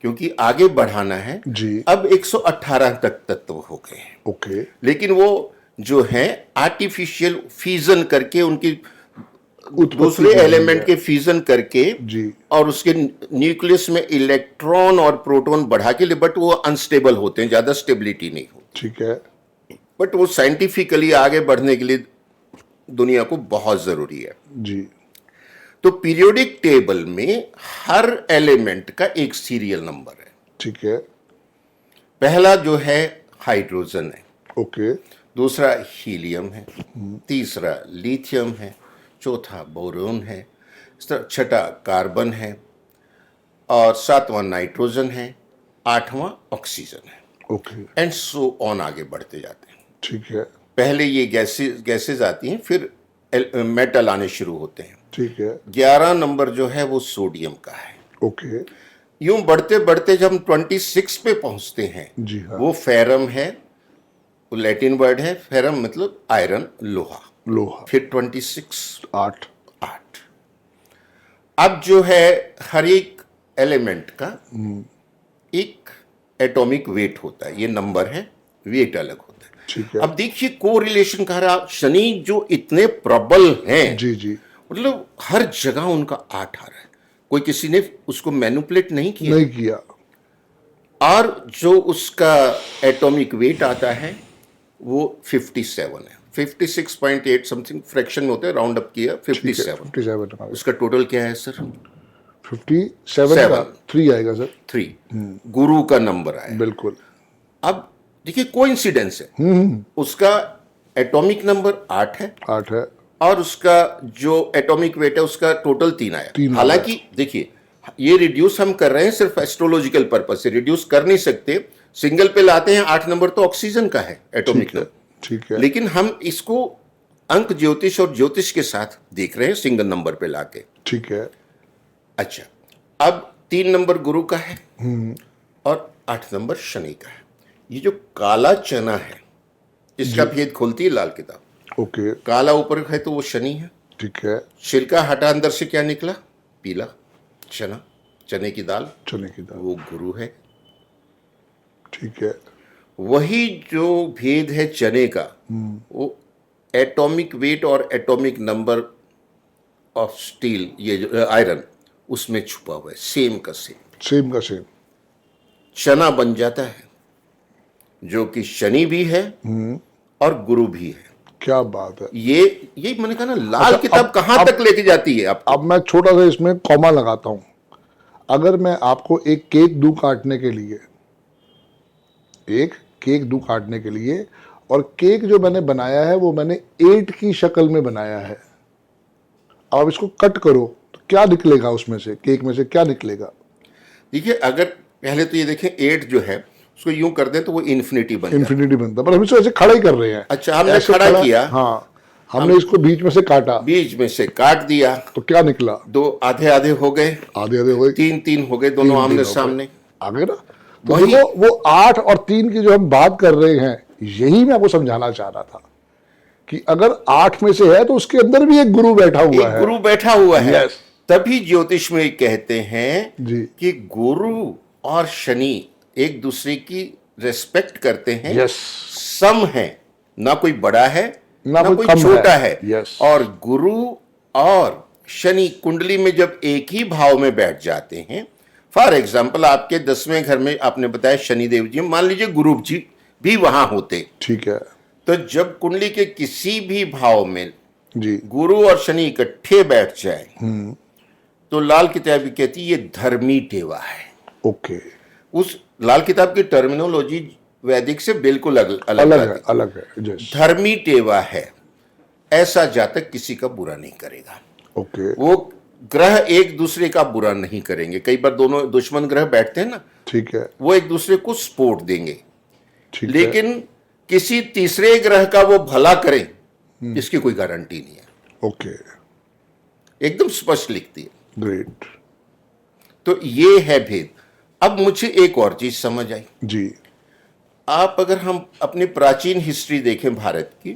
Speaker 2: क्योंकि आगे बढ़ाना है,
Speaker 1: जी
Speaker 2: अब 118 तक तत्व हो गए हैं।
Speaker 1: ओके
Speaker 2: लेकिन वो जो है आर्टिफिशियल फ्यूजन करके, उनकी दूसरे
Speaker 1: हो रही
Speaker 2: एलिमेंट
Speaker 1: है।
Speaker 2: के फ्यूजन करके
Speaker 1: जी
Speaker 2: और उसके न्यूक्लियस में इलेक्ट्रॉन और प्रोटॉन बढ़ा के लिए, बट वो अनस्टेबल होते हैं, ज्यादा स्टेबिलिटी नहीं होती।
Speaker 1: ठीक है
Speaker 2: बट वो साइंटिफिकली आगे बढ़ने के लिए दुनिया को बहुत जरूरी है।
Speaker 1: जी
Speaker 2: तो पीरियोडिक टेबल में हर एलिमेंट का एक सीरियल नंबर है।
Speaker 1: ठीक है
Speaker 2: पहला जो है हाइड्रोजन है,
Speaker 1: ओके
Speaker 2: दूसरा हीलियम है, तीसरा लिथियम है, चौथा बोरोन है, छठा कार्बन है, और 7वां नाइट्रोजन है, 8वां ऑक्सीजन है,
Speaker 1: ओके
Speaker 2: एंड सो ऑन आगे बढ़ते जाते हैं।
Speaker 1: ठीक है
Speaker 2: पहले ये गैसेज आती हैं, फिर मेटल आने शुरू होते हैं।
Speaker 1: ठीक है
Speaker 2: 11 नंबर जो है वो सोडियम का है।
Speaker 1: ओके
Speaker 2: यूं बढ़ते बढ़ते जब हम 26 पे पहुंचते हैं,
Speaker 1: जी हाँ
Speaker 2: वो फेरम है, वो लैटिन वर्ड है, फेरम मतलब आयरन, लोहा।
Speaker 1: लोहा
Speaker 2: फिर 26
Speaker 1: 8
Speaker 2: 8। अब जो है हर एक एलिमेंट का एक एटॉमिक वेट होता है, ये नंबर है, वेट अलग होता है।
Speaker 1: ठीक है
Speaker 2: अब देखिए कोरिलेशन कह रहा, शनि जो इतने प्रबल हैं,
Speaker 1: जी जी
Speaker 2: मतलब हर जगह उनका 8 आ रहा है, कोई किसी ने उसको मैनिपुलेट नहीं किया।
Speaker 1: नहीं किया
Speaker 2: और जो उसका एटॉमिक वेट आता है वो 57 है। 56.8 समथिंग फ्रैक्शन में होते हैं, राउंड अप किया 57।
Speaker 1: 57
Speaker 2: उसका टोटल क्या है सर?
Speaker 1: 57 का 3 आएगा सर।
Speaker 2: 3 गुरु का नंबर आया।
Speaker 1: बिल्कुल।
Speaker 2: अब देखिए कोइंसिडेंस है, उसका एटॉमिक नंबर 8 है
Speaker 1: 8 है
Speaker 2: और उसका जो एटॉमिक वेट है उसका टोटल 3 आया।
Speaker 1: 3
Speaker 2: हालांकि देखिए ये रिड्यूस हम कर रहे हैं सिर्फ एस्ट्रोलॉजिकल पर्पज से, रिड्यूस कर नहीं सकते। सिंगल पे लाते हैं 8 नंबर तो ऑक्सीजन का है एटॉमिक नंबर,
Speaker 1: ठीक है।
Speaker 2: लेकिन हम इसको अंक ज्योतिष और ज्योतिष के साथ देख रहे हैं सिंगल नंबर पे लाके।
Speaker 1: ठीक है।
Speaker 2: अच्छा, अब 3 नंबर गुरु का है और 8 नंबर शनि का है। ये जो काला चना है इसका भेद खोलती है लाल किताब।
Speaker 1: ओके।
Speaker 2: काला ऊपर है तो वो शनि है,
Speaker 1: ठीक है।
Speaker 2: छिलका हटा अंदर से क्या निकला? पीला चना, चने की दाल,
Speaker 1: चने की दाल,
Speaker 2: वो गुरु है।
Speaker 1: ठीक है।
Speaker 2: वही जो भेद है चने का, वो एटॉमिक वेट और एटॉमिक नंबर ऑफ स्टील, ये जो आयरन, उसमें छुपा हुआ है, सेम का सेम।
Speaker 1: सेम का सेम।
Speaker 2: चना बन जाता है जो कि शनि भी है और गुरु भी है।
Speaker 1: क्या बात है।
Speaker 2: ये मैंने कहा ना, लाल किताब कहां तक लेके जाती है आप।
Speaker 1: अब मैं छोटा सा इसमें कॉमा लगाता हूं। अगर मैं आपको एक केक दूं काटने के लिए, एक केक दूं काटने के लिए, और केक जो मैंने बनाया है वो मैंने 8 की शक्ल में बनाया है, अब इसको कट करो तो क्या निकलेगा उसमें से, केक में से क्या निकलेगा?
Speaker 2: देखिए, अगर पहले तो ये देखें 8 जो है उसको यूं कर दें तो वो इन्फिनिटी बन जाता है।
Speaker 1: इन्फिनिटी बनता, पर हम इसको ऐसे खड़ा ही कर रहे हैं।
Speaker 2: अच्छा, हमने
Speaker 1: ऐसे
Speaker 2: खड़ा किया।
Speaker 1: हाँ, हमने इसको बीच में से काटा,
Speaker 2: बीच में से काट दिया
Speaker 1: तो क्या निकला?
Speaker 2: 2 आधे आधे हो गए,
Speaker 1: आधे आधे हो गए,
Speaker 2: 3 हो गए, दोनों आमने सामने
Speaker 1: आ गए ना। तो
Speaker 2: वही-
Speaker 1: देखो, वो 8 और 3 की जो हम बात कर रहे हैं, यही मैं आपको समझाना चाह रहा था कि अगर 8 में से है तो उसके अंदर भी एक गुरु बैठा हुआ
Speaker 2: एक
Speaker 1: है।
Speaker 2: गुरु बैठा हुआ है।
Speaker 1: Yes.
Speaker 2: तभी ज्योतिष में कहते हैं
Speaker 1: जी।
Speaker 2: कि गुरु और शनि एक दूसरे की रेस्पेक्ट करते हैं।
Speaker 1: Yes.
Speaker 2: सम है, ना कोई बड़ा है
Speaker 1: ना
Speaker 2: ना
Speaker 1: कोई
Speaker 2: कोई
Speaker 1: कम
Speaker 2: छोटा
Speaker 1: है।
Speaker 2: है।
Speaker 1: Yes.
Speaker 2: और गुरु और शनि कुंडली में जब एक ही भाव में बैठ जाते हैं, फॉर एग्जाम्पल आपके 10वें घर में आपने बताया शनिदेव जी, मान लीजिए गुरु जी भी वहां होते,
Speaker 1: ठीक है
Speaker 2: तो जब कुंडली के किसी भी भाव में
Speaker 1: जी।
Speaker 2: गुरु और शनि इकट्ठे बैठ जाए तो लाल किताब कहती है ये धर्मी टेवा है।
Speaker 1: ओके।
Speaker 2: उस लाल किताब की टर्मिनोलॉजी वैदिक से बिल्कुल अलग
Speaker 1: अलग है,
Speaker 2: आती।
Speaker 1: अलग है। Yes.
Speaker 2: धर्मी टेवा है, ऐसा जातक किसी का बुरा नहीं करेगा।
Speaker 1: ओके।
Speaker 2: वो ग्रह एक दूसरे का बुरा नहीं करेंगे। कई बार दोनों दुश्मन ग्रह बैठते हैं ना,
Speaker 1: ठीक है।
Speaker 2: वो एक दूसरे को सपोर्ट देंगे,
Speaker 1: ठीक है।
Speaker 2: लेकिन किसी तीसरे ग्रह का वो भला करें इसकी कोई गारंटी नहीं है।
Speaker 1: ओके।
Speaker 2: एकदम स्पष्ट लिखती है।
Speaker 1: ग्रेट।
Speaker 2: तो ये है भेद। अब मुझे एक और चीज समझ आई।
Speaker 1: जी।
Speaker 2: आप अगर हम अपनी प्राचीन हिस्ट्री देखें भारत की,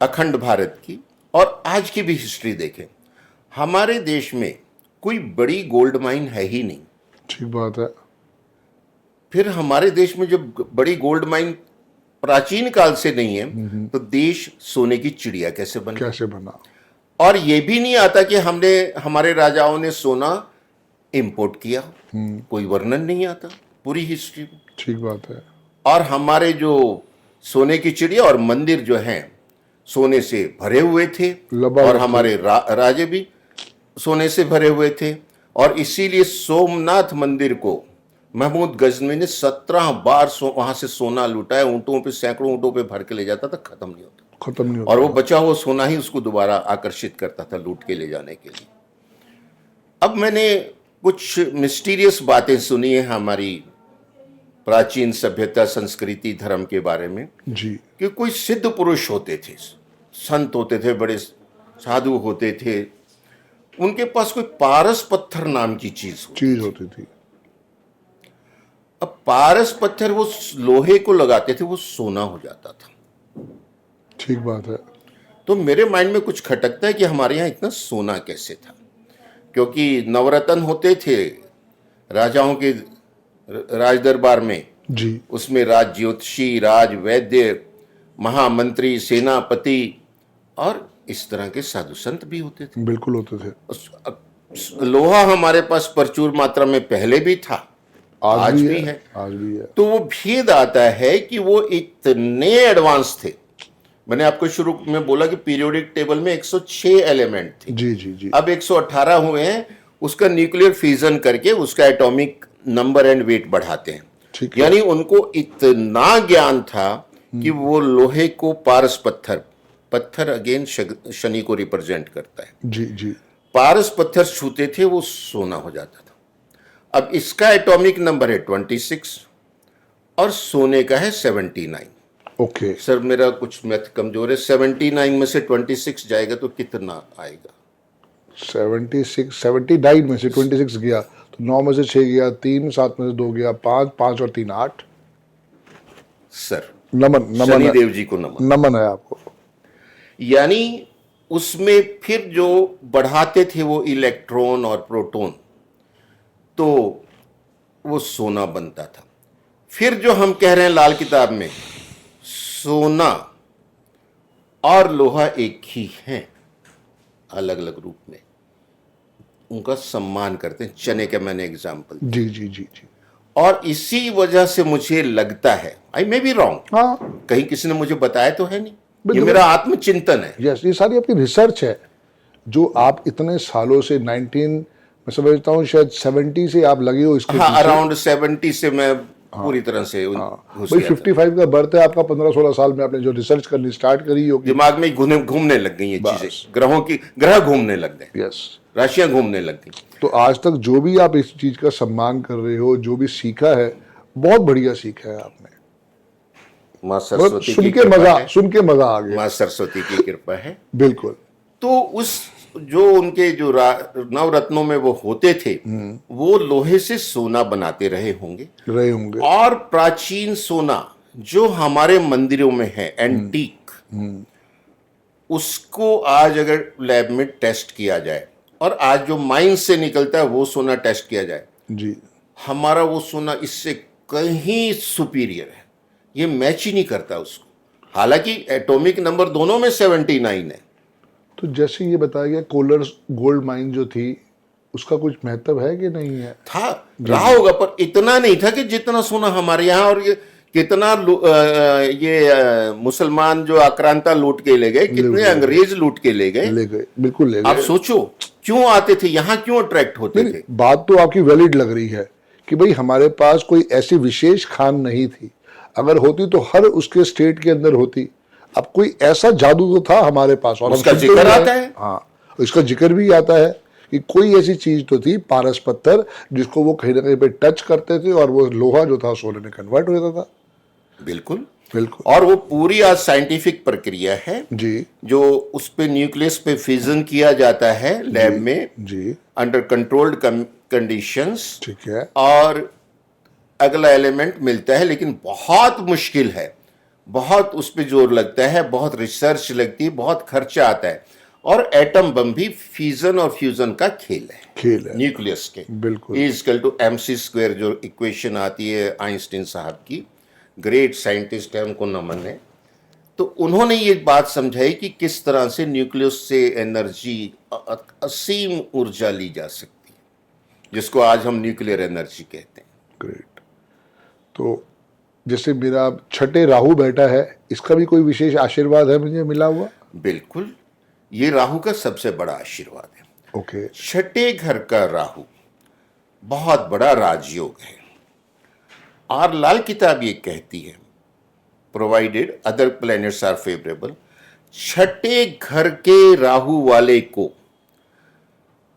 Speaker 2: अखंड भारत की, और आज की भी हिस्ट्री देखें, हमारे देश में कोई बड़ी गोल्ड माइन है ही नहीं।
Speaker 1: ठीक बात है।
Speaker 2: फिर हमारे देश में जब बड़ी गोल्ड माइन प्राचीन काल से नहीं है तो देश सोने की चिड़िया कैसे बना?
Speaker 1: कैसे बना?
Speaker 2: और ये भी नहीं आता कि हमने, हमारे राजाओं ने सोना इंपोर्ट किया, कोई वर्णन नहीं आता पूरी हिस्ट्री में।
Speaker 1: ठीक बात है।
Speaker 2: और हमारे जो सोने की चिड़िया और मंदिर जो हैं सोने से भरे हुए थे, और हमारे राजे भी सोने से भरे हुए थे। और इसीलिए सोमनाथ मंदिर को महमूद गजनवी ने 17 बार वहां से सोना लुटाया, ऊंटों पे, सैकड़ों ऊंटों पे भर के ले जाता था, खत्म नहीं होता।
Speaker 1: खत्म नहीं होता।
Speaker 2: और वो बचा हुआ सोना ही उसको दोबारा आकर्षित करता था लूट के ले जाने के लिए। अब मैंने कुछ मिस्टीरियस बातें सुनी है हमारी प्राचीन सभ्यता, संस्कृति, धर्म के बारे में,
Speaker 1: जी।
Speaker 2: कि कोई सिद्ध पुरुष होते थे, संत होते थे, बड़े साधु होते थे, उनके पास कोई पारस पत्थर नाम की चीज
Speaker 1: होती थी।
Speaker 2: अब पारस पत्थर वो लोहे को लगाते थे, वो सोना हो जाता था।
Speaker 1: ठीक बात है।
Speaker 2: तो मेरे माइंड में कुछ खटकता है कि हमारे यहाँ इतना सोना कैसे था, क्योंकि नवरत्न होते थे राजाओं के राज दरबार में
Speaker 1: जी।
Speaker 2: उसमें राज ज्योतिषी, राज वैद्य, महामंत्री, सेनापति और इस तरह के साधु संत भी होते थे।
Speaker 1: बिल्कुल होते थे।
Speaker 2: लोहा हमारे पास प्रचुर मात्रा में पहले भी था, आज भी है।
Speaker 1: आज भी है।
Speaker 2: तो वो भेद आता है कि वो इतने एडवांस थे। मैंने आपको शुरू में बोला कि पीरियोडिक टेबल में 106 एलिमेंट थे,
Speaker 1: जी जी जी।
Speaker 2: अब 118 हुए हैं। उसका न्यूक्लियर फ्यूजन करके उसका एटॉमिक नंबर एंड वेट बढ़ाते हैं।
Speaker 1: ठीक है।
Speaker 2: यानी उनको इतना ज्ञान था कि वो लोहे को पारस पत्थर, पत्थर अगेन शनि को रिप्रेजेंट करता है,
Speaker 1: जी जी।
Speaker 2: पारस पत्थर छूते थे वो सोना हो जाता था। अब इसका एटॉमिक नंबर है 26 और सोने का है 79।
Speaker 1: ओके।
Speaker 2: सर मेरा कुछ मैथ कमजोर है, 79 में से 26 जाएगा तो कितना आएगा?
Speaker 1: 79 में से 26 गया तो 9 में से 6 गया, 3 7 में से 2 गया, 5 5 और 3 8।
Speaker 2: सर
Speaker 1: नमन नमन
Speaker 2: शनिदेव जी को नमन।
Speaker 1: नमन है आपको।
Speaker 2: यानी उसमें फिर जो बढ़ाते थे वो इलेक्ट्रॉन और प्रोटॉन, तो वो सोना बनता था। फिर जो हम कह रहे हैं लाल किताब में, सोना और लोहा एक ही हैं, अलग अलग रूप में उनका सम्मान करते हैं। चने का मैंने एग्जाम्पल,
Speaker 1: जी जी जी जी।
Speaker 2: और इसी वजह से मुझे लगता है, आई मे बी रॉन्ग,
Speaker 1: हाँ
Speaker 2: कहीं किसी ने मुझे बताया तो है नहीं, ये
Speaker 1: बिल्कुल।
Speaker 2: मेरा आत्मचिंतन है।
Speaker 1: यस, ये सारी आपकी रिसर्च है जो आप इतने सालों से 19 मैं समझता हूँ शायद 70 से आप लगे हो इसके
Speaker 2: हाँ,
Speaker 1: पीछे।
Speaker 2: अराउंड 70 से मैं पूरी तरह से घुस
Speaker 1: भाई
Speaker 2: गया था।
Speaker 1: 55 का बर्थ है आपका, 15-16 साल में आपने जो रिसर्च करनी स्टार्ट करी होगी।
Speaker 2: दिमाग में घूमने लग गई ये
Speaker 1: बस।
Speaker 2: चीजें, ग्रह घूमने लग गए,
Speaker 1: यस।
Speaker 2: राशियां घूमने लग गई।
Speaker 1: तो आज तक जो भी आप इस चीज का सम्मान कर रहे हो, जो भी सीखा है, बहुत बढ़िया सीखा है आपने।
Speaker 2: माँ
Speaker 1: मतलब
Speaker 2: सरस्वती की कृपा है,
Speaker 1: सुन के मजा आ गया।
Speaker 2: माँ सरस्वती की कृपा है।
Speaker 1: बिल्कुल।
Speaker 2: तो उस जो उनके जो नवरत्नों में वो होते थे, वो लोहे से सोना बनाते रहे होंगे। और प्राचीन सोना जो हमारे मंदिरों में है एंटीक, उसको आज अगर लैब में टेस्ट किया जाए और आज जो माइन से निकलता है वो सोना टेस्ट किया जाए,
Speaker 1: जी।
Speaker 2: हमारा वो सोना इससे कहीं सुपीरियर है, ये मैच ही नहीं करता उसको। हालांकि एटॉमिक नंबर दोनों में 79 है।
Speaker 1: तो जैसे ये बताया गया कोलर गोल्ड माइन जो थी, उसका कुछ महत्व है कि नहीं है?
Speaker 2: था, रहा होगा, पर इतना नहीं था कि जितना सोना हमारे यहाँ। और ये कितना मुसलमान जो आक्रांता लूट के ले गए, कितने अंग्रेज लूट के ले गए,
Speaker 1: बिल्कुल ले गए।
Speaker 2: आप सोचो क्यों आते थे यहाँ, क्यों अट्रैक्ट होते थे।
Speaker 1: बात तो आपकी वैलिड लग रही है कि भाई हमारे पास कोई ऐसी विशेष खान नहीं थी, अगर होती तो हर उसके स्टेट के अंदर होती। अब कोई ऐसा जादू तो था हमारे पास, और
Speaker 2: उसका जिक्र आता है।
Speaker 1: हाँ, इसका जिक्र भी आता है कि कोई ऐसी चीज तो थी, पारस पत्थर, जिसको वो कहीं ना कहीं पे टच करते थे और वो लोहा जो था सोने में कन्वर्ट हो जाता था।
Speaker 2: बिल्कुल
Speaker 1: बिल्कुल।
Speaker 2: और वो पूरी आज साइंटिफिक प्रक्रिया है
Speaker 1: जी।
Speaker 2: जो उस पे न्यूक्लियस पे फिजन किया जाता है लैब में,
Speaker 1: जी।
Speaker 2: Under controlled conditions.
Speaker 1: ठीक है।
Speaker 2: और अगला एलिमेंट मिलता है, लेकिन बहुत मुश्किल है, बहुत उस पर जोर लगता है, बहुत रिसर्च लगती है, बहुत खर्चा आता है। और एटम बम भी फ्यूजन और फ्यूजन का खेल है न्यूक्लियस के।
Speaker 1: बिल्कुल।
Speaker 2: E = mc² जो इक्वेशन आती है आइंस्टीन साहब की, ग्रेट साइंटिस्ट है, उनको नमन है। तो उन्होंने ये बात समझाई कि किस तरह से न्यूक्लियस से एनर्जी, असीम ऊर्जा ली जा सकती है, जिसको आज हम न्यूक्लियर एनर्जी कहते हैं।
Speaker 1: ग्रेट। तो जैसे मेरा छठे राहु बैठा है, इसका भी कोई विशेष आशीर्वाद है मुझे मिला हुआ?
Speaker 2: बिल्कुल, ये राहु का सबसे बड़ा आशीर्वाद है।
Speaker 1: ओके।
Speaker 2: छठे घर का राहु बहुत बड़ा राजयोग है। और लाल किताब ये कहती है, provided other planets are favourable, छठे घर के राहु वाले को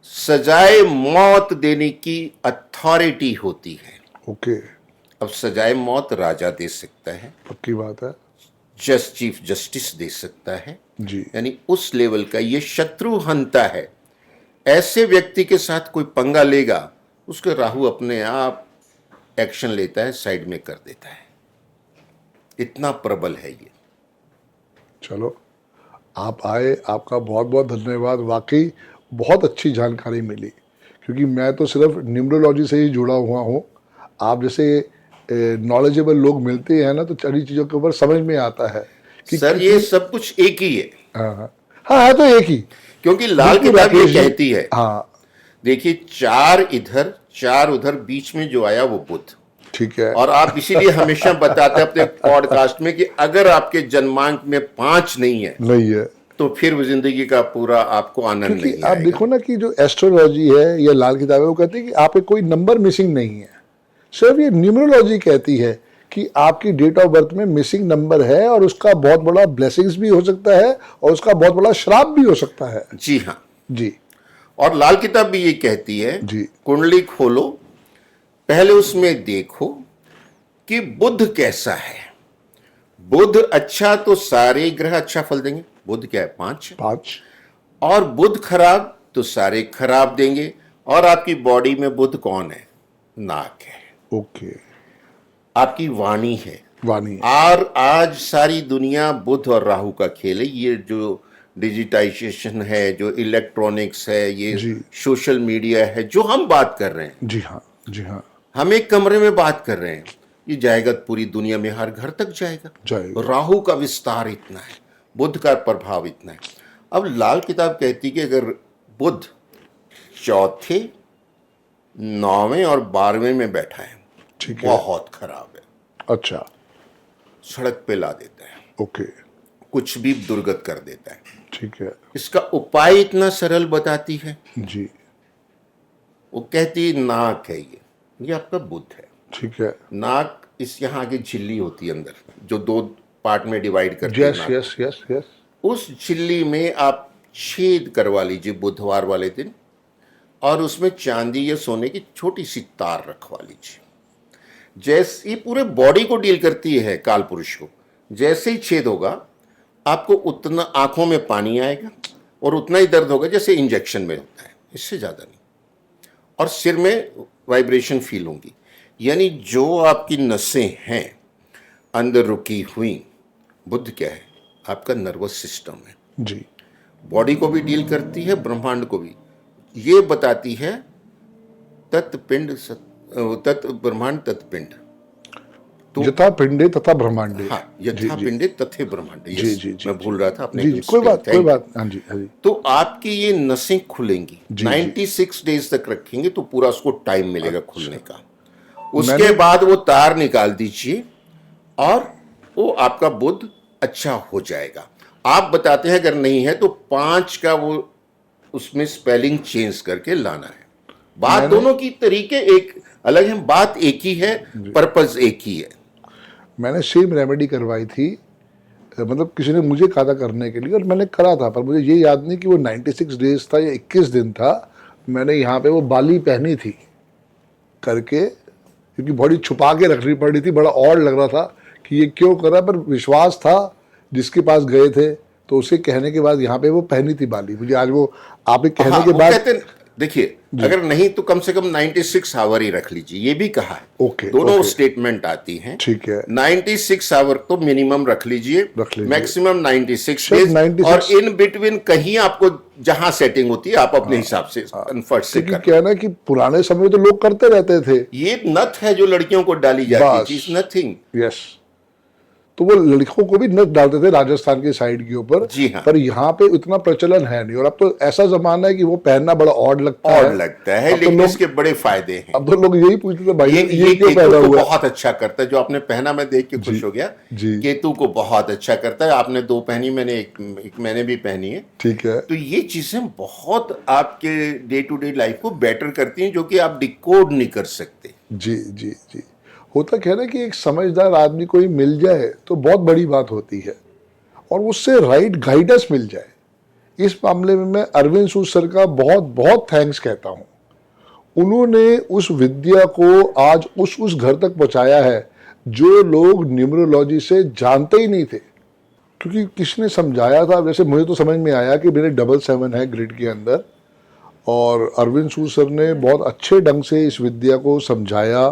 Speaker 2: सजाए मौत देने की अथॉरिटी होती है।
Speaker 1: ओके।
Speaker 2: अब सजाए मौत राजा दे सकता है,
Speaker 1: पक्की बात है।
Speaker 2: चीफ जस्टिस दे सकता है
Speaker 1: जी।
Speaker 2: यानी उस लेवल का ये शत्रु हंता है। ऐसे व्यक्ति के साथ कोई पंगा लेगा, उसके राहु अपने आप एक्शन लेता है, साइड में कर देता है। इतना प्रबल है ये।
Speaker 1: चलो, आप आए, आपका बहुत बहुत धन्यवाद। वाकई बहुत अच्छी जानकारी मिली, क्योंकि मैं तो सिर्फ न्यूमरोलॉजी से ही जुड़ा हुआ हूँ। आप जैसे नॉलेजेबल लोग मिलते हैं ना, तो सारी चीज़ों के ऊपर समझ में आता है कि
Speaker 2: सर ये सब कुछ एक ही है।
Speaker 1: हाँ हाँ हाँ, है तो एक ही।
Speaker 2: क्योंकि लाल किताब ये कहती है,
Speaker 1: हाँ,
Speaker 2: देखिए, चार इधर चार उधर, बीच में जो आया वो बुध।
Speaker 1: ठीक है।
Speaker 2: और आप इसीलिए हमेशा बताते हैं अपने पॉडकास्ट में कि अगर आपके जन्मांक में 5 नहीं है
Speaker 1: नहीं है,
Speaker 2: तो फिर वो जिंदगी का पूरा आपको आनंद
Speaker 1: क्योंकि
Speaker 2: नहीं
Speaker 1: आप
Speaker 2: आएगा।
Speaker 1: देखो ना कि जो एस्ट्रोलॉजी है या लाल किताब है वो कहती है कि आपके कोई नंबर मिसिंग नहीं है। सिर्फ ये न्यूमरोलॉजी कहती है कि आपकी डेट ऑफ बर्थ में मिसिंग नंबर है और उसका बहुत बड़ा ब्लेसिंग्स भी हो सकता है और उसका बहुत बड़ा श्राप भी हो सकता है।
Speaker 2: जी हाँ।
Speaker 1: जी
Speaker 2: और लाल किताब भी ये कहती है,
Speaker 1: जी।
Speaker 2: कुंडली खोलो, पहले उसमें देखो कि बुध कैसा है। बुध अच्छा तो सारे ग्रह अच्छा फल देंगे। बुध क्या है? 5।
Speaker 1: 5।
Speaker 2: और बुध खराब तो सारे खराब देंगे। और आपकी बॉडी में बुध कौन है? नाक है,
Speaker 1: ओके।
Speaker 2: आपकी वाणी है।
Speaker 1: वाणी।
Speaker 2: और आज सारी दुनिया बुध और राहु का खेल है। ये जो डिजिटाइजेशन है, जो इलेक्ट्रॉनिक्स है, ये
Speaker 1: जी।
Speaker 2: सोशल मीडिया है, जो हम बात कर रहे हैं,
Speaker 1: जी हाँ, जी हाँ,
Speaker 2: हम एक कमरे में बात कर रहे हैं, ये जाएगा पूरी दुनिया में, हर घर तक जाएगा।
Speaker 1: जाएगा।
Speaker 2: राहु का विस्तार इतना है, बुध का प्रभाव इतना है। अब लाल किताब कहती कि अगर बुध चौथे, 9वें और 12वें में बैठा है,
Speaker 1: ठीक है।
Speaker 2: बहुत खराब है।
Speaker 1: अच्छा,
Speaker 2: सड़क पे ला देता है,
Speaker 1: ओके,
Speaker 2: कुछ भी दुर्गत कर देता है।
Speaker 1: ठीक है।
Speaker 2: इसका उपाय इतना सरल बताती है।
Speaker 1: जी,
Speaker 2: वो कहती है नाक है, ये आपका बुध है।
Speaker 1: ठीक है।
Speaker 2: नाक, इस यहाँ आगे झिल्ली होती है अंदर, जो 2 पार्ट में डिवाइड करती है
Speaker 1: यस
Speaker 2: नाक।
Speaker 1: Yes yes yes.
Speaker 2: उस झिल्ली में आप छेद करवा लीजिए बुधवार वाले दिन, और उसमें चांदी या सोने की छोटी सी तार रखवा लीजिए। जैसे ये पूरे बॉडी को डील करती है, काल पुरुष को। जैसे ही छेद होगा, आपको उतना आंखों में पानी आएगा और उतना ही दर्द होगा जैसे इंजेक्शन में होता है, इससे ज़्यादा नहीं। और सिर में वाइब्रेशन फील होंगी। यानी जो आपकी नसें हैं अंदर रुकी हुई, बुध क्या है? आपका नर्वस सिस्टम है।
Speaker 1: जी,
Speaker 2: बॉडी को भी डील करती है, ब्रह्मांड को भी। ये बताती है तत्पिंड तत् ब्रह्मांड तत्पिंड। तो
Speaker 1: यथा पिंडे तथा ब्रह्मांडे।
Speaker 2: हाँ, यथा
Speaker 1: जी,
Speaker 2: पिंडे तथे ब्रह्मांडे।
Speaker 1: जी, जी, जी,
Speaker 2: मैं भूल रहा था अपने।
Speaker 1: जी जी, कोई बात, कोई बात। हाँ जी, हाँ जी।
Speaker 2: तो आपकी ये नसें खुलेंगी।
Speaker 1: जी,
Speaker 2: 96 डेज तक रखेंगे तो पूरा उसको टाइम मिलेगा खुलने का। उसके
Speaker 1: मैंने-
Speaker 2: बाद वो तार निकाल दीजिए और वो आपका बुध अच्छा हो जाएगा। आप बताते हैं अगर नहीं है तो 5 का वो उसमें स्पेलिंग चेंज करके लाना है। बात दोनों की तरीके एक अलग है, बात एक ही है, पर्पस एक ही है।
Speaker 1: मैंने सेम रेमेडी करवाई थी, मतलब किसी ने मुझे कहा था करने के लिए और मैंने करा था, पर मुझे ये याद नहीं कि वो 96 डेज था या 21 दिन था। मैंने यहाँ पे वो बाली पहनी थी करके, क्योंकि बॉडी छुपा के रखनी पड़ रही थी। बड़ा ऑड लग रहा था कि ये क्यों कर रहा है, पर विश्वास था जिसके पास गए थे, तो उसके कहने के बाद यहाँ पे वो पहनी थी बाली। मुझे आज वो आप कहने
Speaker 2: हाँ,
Speaker 1: के
Speaker 2: वो
Speaker 1: बाद
Speaker 2: कहते हैं, देखिए अगर नहीं तो कम से कम 96 आवर ही रख लीजिए, ये भी कहा है।
Speaker 1: ओके,
Speaker 2: दोनों
Speaker 1: ओके।
Speaker 2: स्टेटमेंट आती हैं।
Speaker 1: ठीक है।
Speaker 2: 96 आवर तो मिनिमम रख लीजिए,
Speaker 1: रख लीजिए।
Speaker 2: Maximum 96
Speaker 1: sir,
Speaker 2: days.
Speaker 1: 96
Speaker 2: और इन बिटवीन कहीं आपको जहां सेटिंग होती है आप अपने हिसाब से कन्फर्ट से
Speaker 1: क्योंकि
Speaker 2: कर।
Speaker 1: क्या है ना कि पुराने समय में तो लोग करते रहते थे।
Speaker 2: ये नथ है जो लड़कियों को डाली जाती
Speaker 1: बस।
Speaker 2: थी, इज नथिंग।
Speaker 1: यस, तो वो लड़कों को भी नथ डालते थे राजस्थान के साइड के ऊपर।
Speaker 2: जी हाँ।
Speaker 1: पर यहाँ पे उतना प्रचलन है नहीं, और अब तो ऐसा जमाना है कि वो पहनना बड़ा ऑड लगता है।
Speaker 2: और लगता है,
Speaker 1: अब तो
Speaker 2: लेकिन
Speaker 1: लोग-
Speaker 2: इसके बड़े फायदे हैं।
Speaker 1: अब तो लोग यही पूछते थे, भाई
Speaker 2: ये
Speaker 1: ये क्यों
Speaker 2: केतु
Speaker 1: पहना
Speaker 2: को
Speaker 1: हुआ है?
Speaker 2: बहुत अच्छा करता है। जो आपने पहना मैं देख के खुश हो गया।
Speaker 1: जी।
Speaker 2: केतु को बहुत अच्छा करता है। आपने 2 पहनी, मैंने एक मैंने भी पहनी है।
Speaker 1: ठीक है।
Speaker 2: तो ये चीजें बहुत आपके डे टू डे लाइफ को बेटर करती हैं, जो कि आप डिकोड नहीं कर सकते।
Speaker 1: जी जी जी। होता क्या है ना कि एक समझदार आदमी कोई मिल जाए तो बहुत बड़ी बात होती है, और उससे राइट गाइडेंस मिल जाए। इस मामले में मैं अरविंद सूद सर का बहुत बहुत थैंक्स कहता हूँ। उन्होंने उस विद्या को आज उस घर तक पहुंचाया है जो लोग न्यूमरोलॉजी से जानते ही नहीं थे। क्योंकि किसने समझाया था, जैसे मुझे तो समझ में आया कि मेरे 77 है ग्रिड के अंदर, और अरविंद सूद सर ने बहुत अच्छे ढंग से इस विद्या को समझाया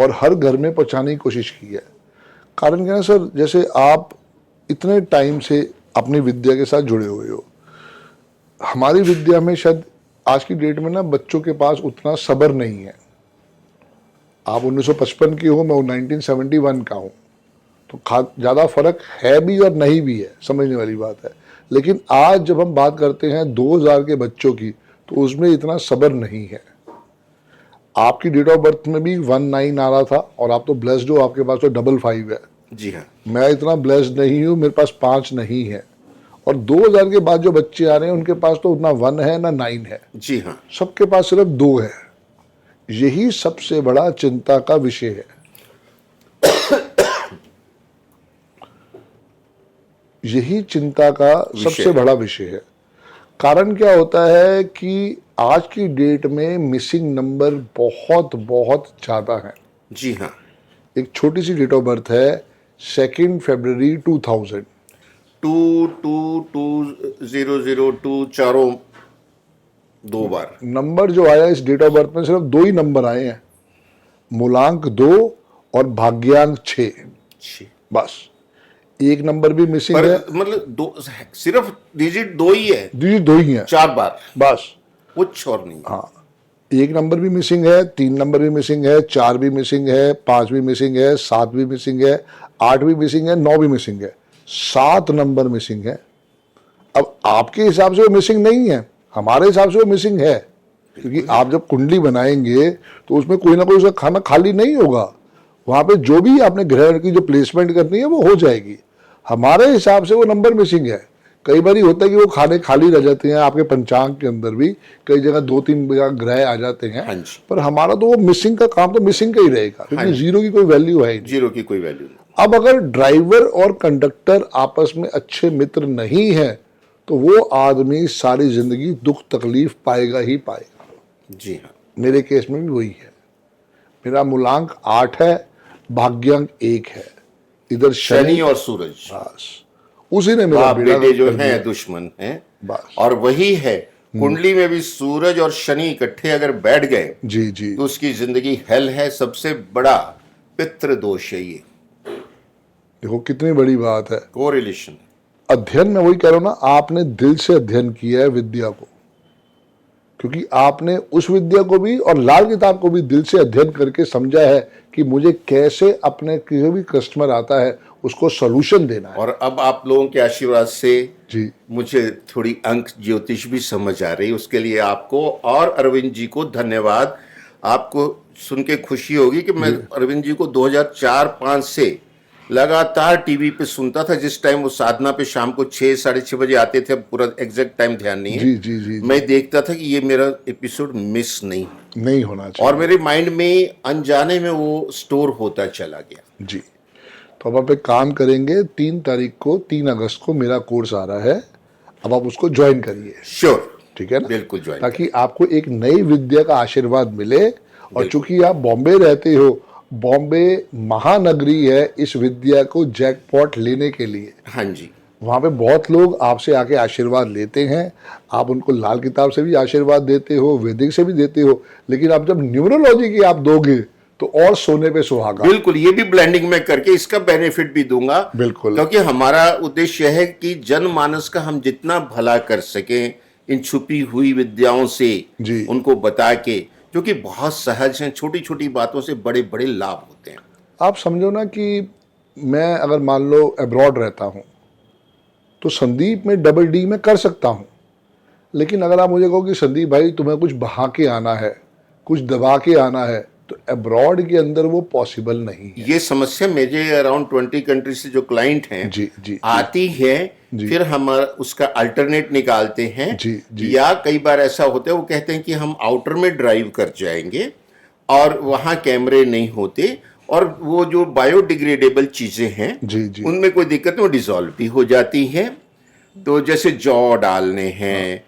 Speaker 1: और हर घर में पहुंचाने की कोशिश की है। कारण क्या है सर, जैसे आप इतने टाइम से अपनी विद्या के साथ जुड़े हुए हो, हमारी विद्या में शायद आज की डेट में ना बच्चों के पास उतना सब्र नहीं है। आप 1955 की हो, मैं 1971 का हूँ, तो ज़्यादा फर्क है भी और नहीं भी है, समझने वाली बात है। लेकिन आज जब हम बात करते हैं 2000 के बच्चों की, तो उसमें इतना सब्र नहीं है। आपकी डेट ऑफ बर्थ में भी 19 आ रहा था और आप तो ब्लेस्ड हो, आपके पास तो 55 है।
Speaker 2: जी हाँ।
Speaker 1: मैं इतना ब्लेस्ड नहीं हूँ, मेरे पास 5 नहीं है। और 2000 के बाद जो बच्चे आ रहे हैं उनके पास तो ना 1 है ना 9 है,
Speaker 2: जी हाँ।
Speaker 1: सबके पास सिर्फ 2 है। यही सबसे बड़ा चिंता का विषय है। यही चिंता का सबसे बड़ा विषय है। कारण क्या होता है कि आज की डेट में मिसिंग नंबर बहुत बहुत ज्यादा है।
Speaker 2: जी हाँ।
Speaker 1: एक छोटी सी डेट ऑफ बर्थ है 2 फरवरी 2000।
Speaker 2: 2220022 चारों 2 बार
Speaker 1: नंबर जो आया इस डेट ऑफ बर्थ में सिर्फ 2 ही नंबर आए हैं, मूलांक 2 और भाग्यांक 6।
Speaker 2: छी।
Speaker 1: बस एक नंबर भी मिसिंग
Speaker 2: पर
Speaker 1: है।
Speaker 2: मतलब दो, सिर्फ डिजिट 2 ही है,
Speaker 1: जी 2 ही है
Speaker 2: 4 बार,
Speaker 1: बस।
Speaker 2: कुछ और नहीं।
Speaker 1: हाँ, एक नंबर भी मिसिंग है, 3 नंबर भी मिसिंग है, 4 भी मिसिंग है, 5 भी मिसिंग है, 7 भी मिसिंग है, 8 भी मिसिंग है, 9 भी मिसिंग है, 7 नंबर मिसिंग है। अब आपके हिसाब से वो मिसिंग नहीं है, हमारे हिसाब से वो मिसिंग है, क्योंकि आप जब कुंडली बनाएंगे तो उसमें कोई ना कोई उसका खाना खाली नहीं होगा। वहां पे जो भी आपने ग्रह की जो प्लेसमेंट करनी है वो हो जाएगी। हमारे हिसाब से वो नंबर मिसिंग है। कई बार होता है कि वो खाने खाली रह जाते हैं, आपके पंचांग के अंदर भी कई जगह 2-3 ग्रह आ जाते हैं।
Speaker 2: हाँ जी।
Speaker 1: पर हमारा तो वो मिसिंग का काम तो मिसिंग का ही रहेगा, क्योंकि जीरो की कोई वैल्यू है ही नहीं।
Speaker 2: जीरो की कोई वैल्यू नहीं।
Speaker 1: अब अगर ड्राइवर और कंडक्टर आपस में अच्छे मित्र नहीं है तो वो आदमी सारी जिंदगी दुख तकलीफ पाएगा ही पाएगा।
Speaker 2: जी हाँ।
Speaker 1: मेरे केस में भी वही है। मेरा मूलांक 8 है, भाग्यांक 1 है। इधर
Speaker 2: शनि और सूरज,
Speaker 1: बस उसी ने मेरा
Speaker 2: बाप
Speaker 1: बेड़ा
Speaker 2: बेटे जो
Speaker 1: गर्क कर
Speaker 2: हैं
Speaker 1: दिया।
Speaker 2: दुश्मन हैं।
Speaker 1: बस
Speaker 2: और वही है, कुंडली में भी सूरज और शनि इकट्ठे अगर बैठ गए
Speaker 1: जी जी।
Speaker 2: तो उसकी जिंदगी हेल है। सबसे बड़ा पितृ दोष है ये,
Speaker 1: देखो कितनी बड़ी बात है।
Speaker 2: कोरिलेशन।
Speaker 1: अध्ययन में वही कह रहा हूं ना, आपने दिल से अध्ययन किया है विद्या को, क्योंकि आपने उस विद्या को भी और लाल किताब को भी दिल से अध्ययन करके समझा है कि मुझे कैसे अपने किसी भी कस्टमर आता है उसको सॉल्यूशन देना है।
Speaker 2: और अब आप लोगों के आशीर्वाद से
Speaker 1: जी
Speaker 2: मुझे थोड़ी अंक ज्योतिष भी समझ आ रही, उसके लिए आपको और अरविंद जी को धन्यवाद। आपको सुन के खुशी होगी कि मैं अरविंद जी को 2004-5 से लगातार टीवी पे सुनता था। जिस टाइम वो साधना पे शाम को 6-6:30 बजे आते थे, पूरा एग्जैक्ट टाइम ध्यान नहीं है।
Speaker 1: जी जी जी, जी।
Speaker 2: मैं देखता था कि ये मेरा एपिसोड मिस नहीं
Speaker 1: होना चाहिए।
Speaker 2: और मेरे माइंड में अनजाने में वो स्टोर होता चला गया।
Speaker 1: जी, तो अब आप एक काम करेंगे, 3 तारीख को 3 अगस्त को मेरा कोर्स आ रहा है, अब आप उसको ज्वाइन करिए।
Speaker 2: श्योर,
Speaker 1: ठीक है ना?
Speaker 2: बिल्कुल ज्वाइन,
Speaker 1: ताकि आपको एक नई विद्या का आशीर्वाद मिले। और चूंकि आप बॉम्बे रहते हो, बॉम्बे महानगरी है इस विद्या को जैकपॉट लेने के लिए।
Speaker 2: हाँ जी।
Speaker 1: वहाँ पे बहुत लोग आपसे आके आशीर्वाद लेते हैं, आप उनको लाल किताब से भी आशीर्वाद देते हो, वैदिक से भी देते हो, लेकिन आप जब न्यूमरोलॉजी की आप दोगे तो और सोने पे सुहागा।
Speaker 2: बिल्कुल, ये भी ब्लेंडिंग में करके इसका बेनिफिट भी दूंगा।
Speaker 1: बिल्कुल,
Speaker 2: क्योंकि हमारा उद्देश्य है कि जनमानस का हम जितना भला कर सकें इन छुपी हुई विद्याओं से
Speaker 1: जी।
Speaker 2: उनको बता के, जो कि बहुत सहज हैं। छोटी छोटी बातों से बड़े बड़े लाभ होते हैं।
Speaker 1: आप समझो ना कि मैं अगर मान लो अब्रॉड रहता हूँ तो संदीप में डबल डी में कर सकता हूँ, लेकिन अगर आप मुझे कहो कि संदीप भाई तुम्हें कुछ बहा के आना है, कुछ दबा के आना है, तो अब्रॉड के अंदर वो पॉसिबल नहीं है।
Speaker 2: ये समस्या मेरे अराउंड 20 कंट्री से जो क्लाइंट हैं
Speaker 1: जी
Speaker 2: आती है, फिर हम उसका अल्टरनेट निकालते हैं।
Speaker 1: जी।
Speaker 2: या कई बार ऐसा होता है वो कहते हैं कि हम आउटर में ड्राइव कर जाएंगे और वहाँ कैमरे नहीं होते, और वो जो बायोडिग्रेडेबल चीजें हैं
Speaker 1: जी
Speaker 2: उनमें कोई दिक्कत नहीं, वो डिसॉल्व भी हो जाती है। तो जैसे जौ डालने हैं,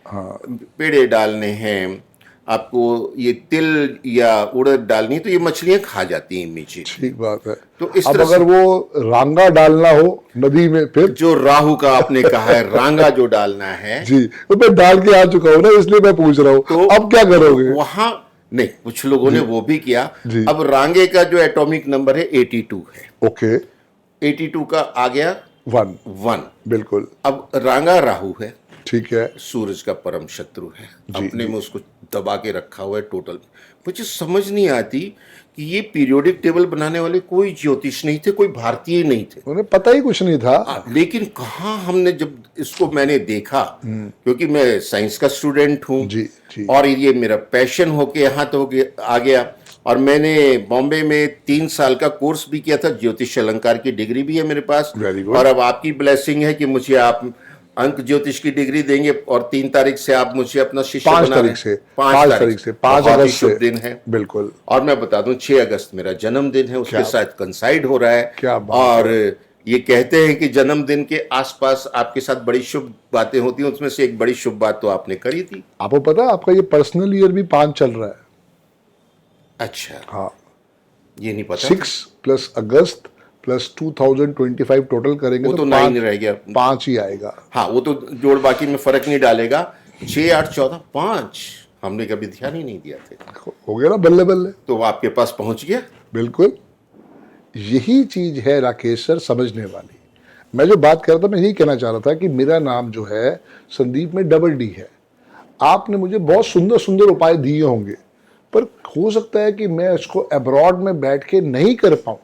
Speaker 2: पेड़े डालने हैं, आपको ये तिल या उड़द डालनी, तो ये मछलियां खा जाती हैं इमीडिएट।
Speaker 1: ठीक बात है।
Speaker 2: तो इस
Speaker 1: अब
Speaker 2: तरह
Speaker 1: अगर वो रांगा डालना हो नदी में, फिर
Speaker 2: जो राहु का आपने कहा है, रांगा जो डालना है
Speaker 1: जी, तो मैं डाल के आ चुका हूँ ना, इसलिए मैं पूछ रहा हूँ।
Speaker 2: तो
Speaker 1: अब क्या करोगे?
Speaker 2: वहां नहीं, कुछ लोगों ने वो भी किया।
Speaker 1: जी।
Speaker 2: अब रांगे का जो एटॉमिक नंबर है 82 है।
Speaker 1: ओके,
Speaker 2: 82 का आ गया
Speaker 1: 1
Speaker 2: 1।
Speaker 1: बिल्कुल।
Speaker 2: अब रांगा राहु है,
Speaker 1: ठीक है।
Speaker 2: सूरज का परम शत्रु है, अपने में उसको दबा के रखा हुआ है टोटल। मुझे समझ नहीं आती कि ये पीरियोडिक टेबल बनाने वाले कोई ज्योतिष नहीं थे, कोई भारतीय नहीं थे,
Speaker 1: उन्हें पता ही कुछ नहीं था।
Speaker 2: लेकिन कहाँ हमने जब इसको मैंने देखा, क्योंकि मैं साइंस का स्टूडेंट हूँ
Speaker 1: जी जी।
Speaker 2: और ये मेरा पैशन होके यहाँ तो आ गया। और मैंने बॉम्बे में 3 साल का कोर्स भी किया था, ज्योतिष अलंकार की डिग्री भी है मेरे पास।
Speaker 1: Very good.
Speaker 2: और अब आपकी ब्लेसिंग है कि मुझे आप अंक ज्योतिष की डिग्री देंगे और 3 तारीख से आप मुझे अपना शिष्य
Speaker 1: 5
Speaker 2: बना रहे
Speaker 1: तारीख
Speaker 2: हैं।
Speaker 1: से
Speaker 2: 5 तारीख से
Speaker 1: 5
Speaker 2: बहुत ही
Speaker 1: अगस्त
Speaker 2: शुभ
Speaker 1: से।
Speaker 2: दिन है।
Speaker 1: बिल्कुल।
Speaker 2: और मैं बता दूं 6 अगस्त मेरा जन्मदिन है, उसके साथ कंसाइड हो रहा है।
Speaker 1: क्या बात
Speaker 2: और ये कहते हैं कि जन्मदिन के आसपास आपके साथ बड़ी शुभ बातें होती हैं, उसमें से एक बड़ी शुभ बात तो आपने करी थी।
Speaker 1: आपको पता है आपका ये पर्सनल ईयर भी 5 चल रहा है।
Speaker 2: अच्छा,
Speaker 1: हाँ,
Speaker 2: ये नहीं पता।
Speaker 1: 6 प्लस अगस्त प्लस 2025 टोटल करेंगे
Speaker 2: वो तो 9
Speaker 1: 5
Speaker 2: रह गया।
Speaker 1: 5 ही आएगा।
Speaker 2: हाँ, वो तो जोड़ बाकी में फर्क नहीं डालेगा। 6, 8, 14, 5 हमने कभी ध्यान ही नहीं दिया थे।
Speaker 1: हो गया ना, बल्ले बल्ले।
Speaker 2: तो वो आपके पास पहुंच गया।
Speaker 1: बिल्कुल, यही चीज है राकेश सर समझने वाली। मैं जो बात कर रहा था, मैं यही कहना चाह रहा था कि मेरा नाम जो है संदीप में डबल डी है। आपने मुझे बहुत सुंदर सुंदर उपाय दिए होंगे, पर हो सकता है कि मैं इसको अब्रॉड में बैठ के नहीं कर पाऊं।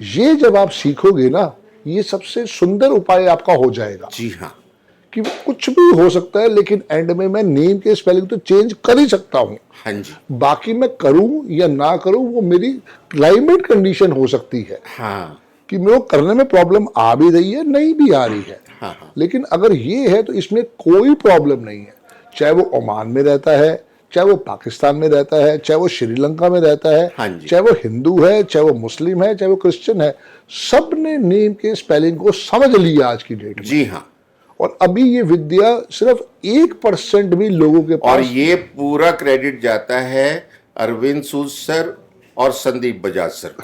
Speaker 1: ये जब आप सीखोगे ना, ये सबसे सुंदर उपाय आपका हो जाएगा।
Speaker 2: जी हाँ,
Speaker 1: कि कुछ भी हो सकता है, लेकिन एंड में मैं नेम के स्पेलिंग तो चेंज कर ही सकता हूं।
Speaker 2: हाँ जी,
Speaker 1: बाकी मैं करूं या ना करूं, वो मेरी क्लाइमेट कंडीशन हो सकती है
Speaker 2: हाँ
Speaker 1: कि मेरे को करने में प्रॉब्लम आ भी रही है, नहीं भी आ रही है।
Speaker 2: हाँ हाँ,
Speaker 1: लेकिन अगर ये है तो इसमें कोई प्रॉब्लम नहीं है। चाहे वो ओमान में रहता है, चाहे वो पाकिस्तान में रहता है, चाहे वो श्रीलंका में रहता है,
Speaker 2: हाँ जी।
Speaker 1: चाहे वो हिंदू है, चाहे वो मुस्लिम है, चाहे वो क्रिश्चियन है, सब ने नेम के स्पेलिंग को समझ लिया आज की डेट में।
Speaker 2: जी हाँ।
Speaker 1: और अभी ये विद्या सिर्फ 1% भी लोगों के
Speaker 2: और
Speaker 1: पास।
Speaker 2: ये पूरा क्रेडिट जाता है अरविंद सूद सर और संदीप बजाज सर को।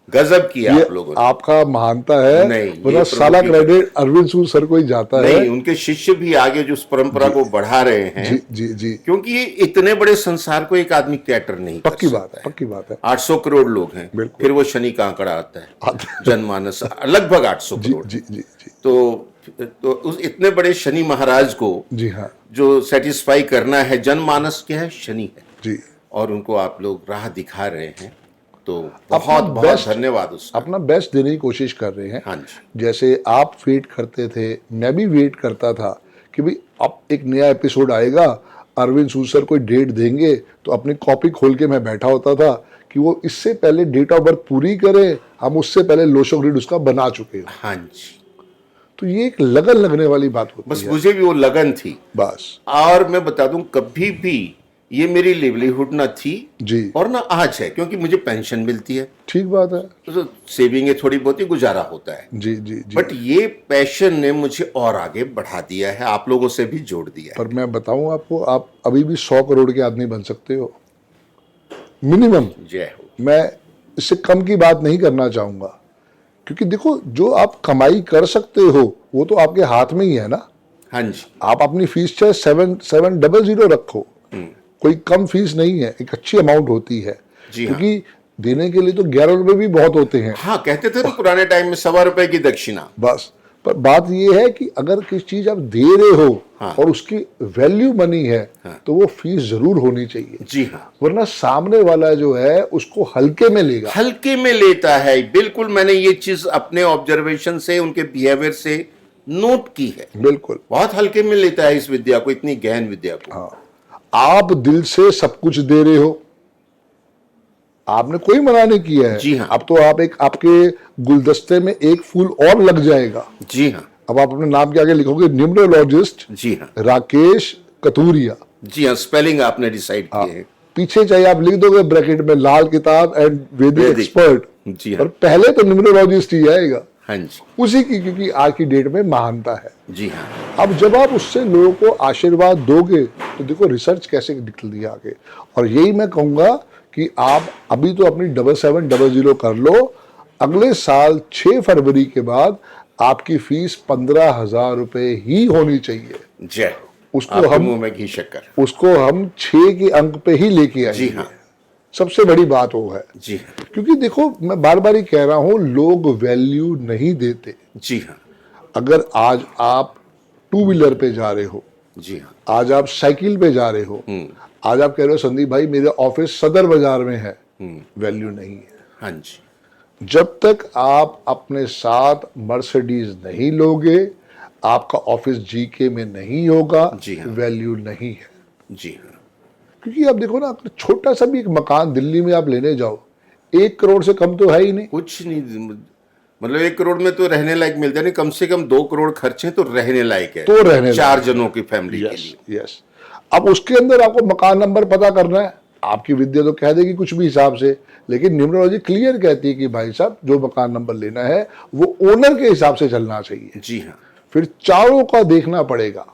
Speaker 2: गजब किया
Speaker 1: ये
Speaker 2: आप लोगों ने।
Speaker 1: आपका महानता है,
Speaker 2: नहीं, ये
Speaker 1: वरना
Speaker 2: प्रभु
Speaker 1: सारा
Speaker 2: की-
Speaker 1: क्रेडिट अरविंद सूद सर को ही जाता है।
Speaker 2: नहीं, उनके शिष्य भी आगे जो उस परंपरा को बढ़ा रहे हैं।
Speaker 1: जी जी जी,
Speaker 2: क्योंकि ये इतने बड़े संसार को एक आदमी कैटर नहीं कर
Speaker 1: पक्की बात
Speaker 2: सकता
Speaker 1: है, पक्की बात है।
Speaker 2: 800 करोड़ लोग हैं,
Speaker 1: बिल्कुल।
Speaker 2: फिर वो शनि का आंकड़ा आता है, जनमानस लगभग 800
Speaker 1: जी
Speaker 2: करोड़।
Speaker 1: जी जी जी
Speaker 2: तो उस इतने बड़े शनि महाराज को
Speaker 1: जी हाँ
Speaker 2: जो सेटिस्फाई करना है, जनमानस क्या है, शनि है।
Speaker 1: जी।
Speaker 2: और उनको आप लोग राह दिखा रहे हैं, तो
Speaker 1: अपना
Speaker 2: बहुत बहुत
Speaker 1: best-
Speaker 2: धन्यवाद उसका।
Speaker 1: अपना बेस्ट देने की कोशिश कर रहे हैं।
Speaker 2: हाँ जी,
Speaker 1: जैसे आप वेट करते थे, मैं भी वेट करता था कि भाई अब एक नया एपिसोड आएगा, अरविंद सूद सर कोई डेट देंगे, तो अपनी कॉपी खोल के मैं बैठा होता था कि वो इससे पहले डेट ऑफ बर्थ पूरी करे, हम उससे पहले लोशो ग्रिड उसका बना चुके हैं।
Speaker 2: हाँ जी।
Speaker 1: तो ये एक लगन लगने वाली बात होती
Speaker 2: बस
Speaker 1: है।
Speaker 2: मुझे भी वो लगन थी।
Speaker 1: बस
Speaker 2: और मैं बता दूं, कभी भी ये मेरी लिवलीहुड ना थी
Speaker 1: जी,
Speaker 2: और ना आज है, क्योंकि मुझे पेंशन मिलती है,
Speaker 1: ठीक बात है।
Speaker 2: तो सेविंग है, थोड़ी बहुत ही गुजारा होता है।
Speaker 1: जी जी जी।
Speaker 2: बट ये पैशन ने मुझे और आगे बढ़ा दिया है, आप लोगों से भी जोड़ दिया है।
Speaker 1: पर मैं बताऊं आपको, आप अभी भी 100 करोड़ के आदमी बन सकते हो मिनिमम।
Speaker 2: जय हो।
Speaker 1: मैं इससे कम की बात नहीं करना चाहूंगा, क्योंकि देखो जो आप कमाई कर सकते हो वो तो आपके हाथ में ही है ना।
Speaker 2: हाँ जी,
Speaker 1: आप अपनी फीस चाहे 700 रखो, कोई कम फीस नहीं है, एक अच्छी अमाउंट होती है।
Speaker 2: जी हाँ।
Speaker 1: क्योंकि देने के लिए तो 11 रुपए भी बहुत होते हैं।
Speaker 2: हाँ, कहते थे ना पुराने टाइम में 1.25 रुपए की दक्षिणा।
Speaker 1: बस, पर बात ये है कि अगर किसी चीज आप दे रहे हो
Speaker 2: हाँ।
Speaker 1: और उसकी वैल्यू मनी है,
Speaker 2: हाँ।
Speaker 1: तो वो फीस जरूर होनी चाहिए,
Speaker 2: जी हाँ,
Speaker 1: वरना सामने वाला जो है उसको हल्के में लेगा।
Speaker 2: हल्के में लेता है। बिल्कुल, मैंने ये चीज अपने ऑब्जर्वेशन से, उनके बिहेवियर से नोट की है।
Speaker 1: बिल्कुल।
Speaker 2: बहुत हल्के में लेता है इस विद्या को, इतनी गहन विद्या को।
Speaker 1: हाँ, आप दिल से सब कुछ दे रहे हो, आपने कोई मना नहीं किया है।
Speaker 2: जी हाँ।
Speaker 1: अब तो आप एक, आपके गुलदस्ते में एक फूल और लग जाएगा।
Speaker 2: जी हाँ,
Speaker 1: अब आप अपने नाम के आगे लिखोगे न्यूमरोलॉजिस्ट
Speaker 2: जी हाँ,
Speaker 1: राकेश कतूरिया।
Speaker 2: जी हाँ, स्पेलिंग आपने डिसाइड किए हैं।
Speaker 1: पीछे चाहे आप लिख दोगे ब्रैकेट में लाल किताब एंड वैदिक
Speaker 2: वैदिक।
Speaker 1: एक्सपर्ट,
Speaker 2: जी
Speaker 1: पर
Speaker 2: हाँ,
Speaker 1: पहले तो न्यूमरोलॉजिस्ट ही आएगा
Speaker 2: हाँ जी,
Speaker 1: उसी की, क्योंकि आज की डेट में महानता है।
Speaker 2: जी हाँ,
Speaker 1: अब जब आप उससे लोगों को आशीर्वाद दोगे, तो देखो रिसर्च कैसे निकलती है आगे। और यही मैं कहूंगा कि आप अभी तो अपनी 7700 कर लो, अगले साल 6 फरवरी के बाद आपकी फीस 15,000 रुपए ही होनी चाहिए।
Speaker 2: जय हो।
Speaker 1: उसको
Speaker 2: आपके
Speaker 1: हम-
Speaker 2: मुंह में घी शक्कर।
Speaker 1: उसको हम 6 के अंक पे ही लेके
Speaker 2: जी
Speaker 1: आएंगे।
Speaker 2: हाँ,
Speaker 1: सबसे बड़ी बात वो है,
Speaker 2: जी हाँ,
Speaker 1: क्योंकि देखो मैं बार बार ही कह रहा हूं, लोग वैल्यू नहीं देते।
Speaker 2: जी हाँ,
Speaker 1: अगर आज आप टू व्हीलर पे जा रहे हो,
Speaker 2: जी हाँ।
Speaker 1: आज आप साइकिल पे जा रहे हो, आज आप कह रहे हो संदीप भाई मेरे ऑफिस सदर बाजार में है, वैल्यू नहीं है।
Speaker 2: हाँ जी।
Speaker 1: जब तक आप अपने साथ मर्सिडीज नहीं लोगे, आपका ऑफिस जीके में नहीं होगा,
Speaker 2: जी हाँ।
Speaker 1: वैल्यू नहीं है।
Speaker 2: जी हाँ।
Speaker 1: क्योंकि आप देखो ना, छोटा सा भी एक मकान दिल्ली में आप लेने जाओ, 1 करोड़ से कम तो है ही नहीं।
Speaker 2: कुछ नहीं, मतलब 1 करोड़ में तो रहने लायक मिलता नहीं, कम से कम 2 करोड़ खर्चे तो रहने लायक है,
Speaker 1: तो रहने
Speaker 2: 4
Speaker 1: लायक
Speaker 2: जनों की फैमिली के
Speaker 1: यस
Speaker 2: लिए।
Speaker 1: यस। अब उसके अंदर आपको मकान नंबर पता करना है, आपकी विद्या तो कह देगी कुछ भी हिसाब से, लेकिन न्यूमरोलॉजी क्लियर कहती है कि भाई साहब जो मकान नंबर लेना है वो ओनर के हिसाब से चलना चाहिए।
Speaker 2: जी हाँ।
Speaker 1: फिर चारों का देखना पड़ेगा,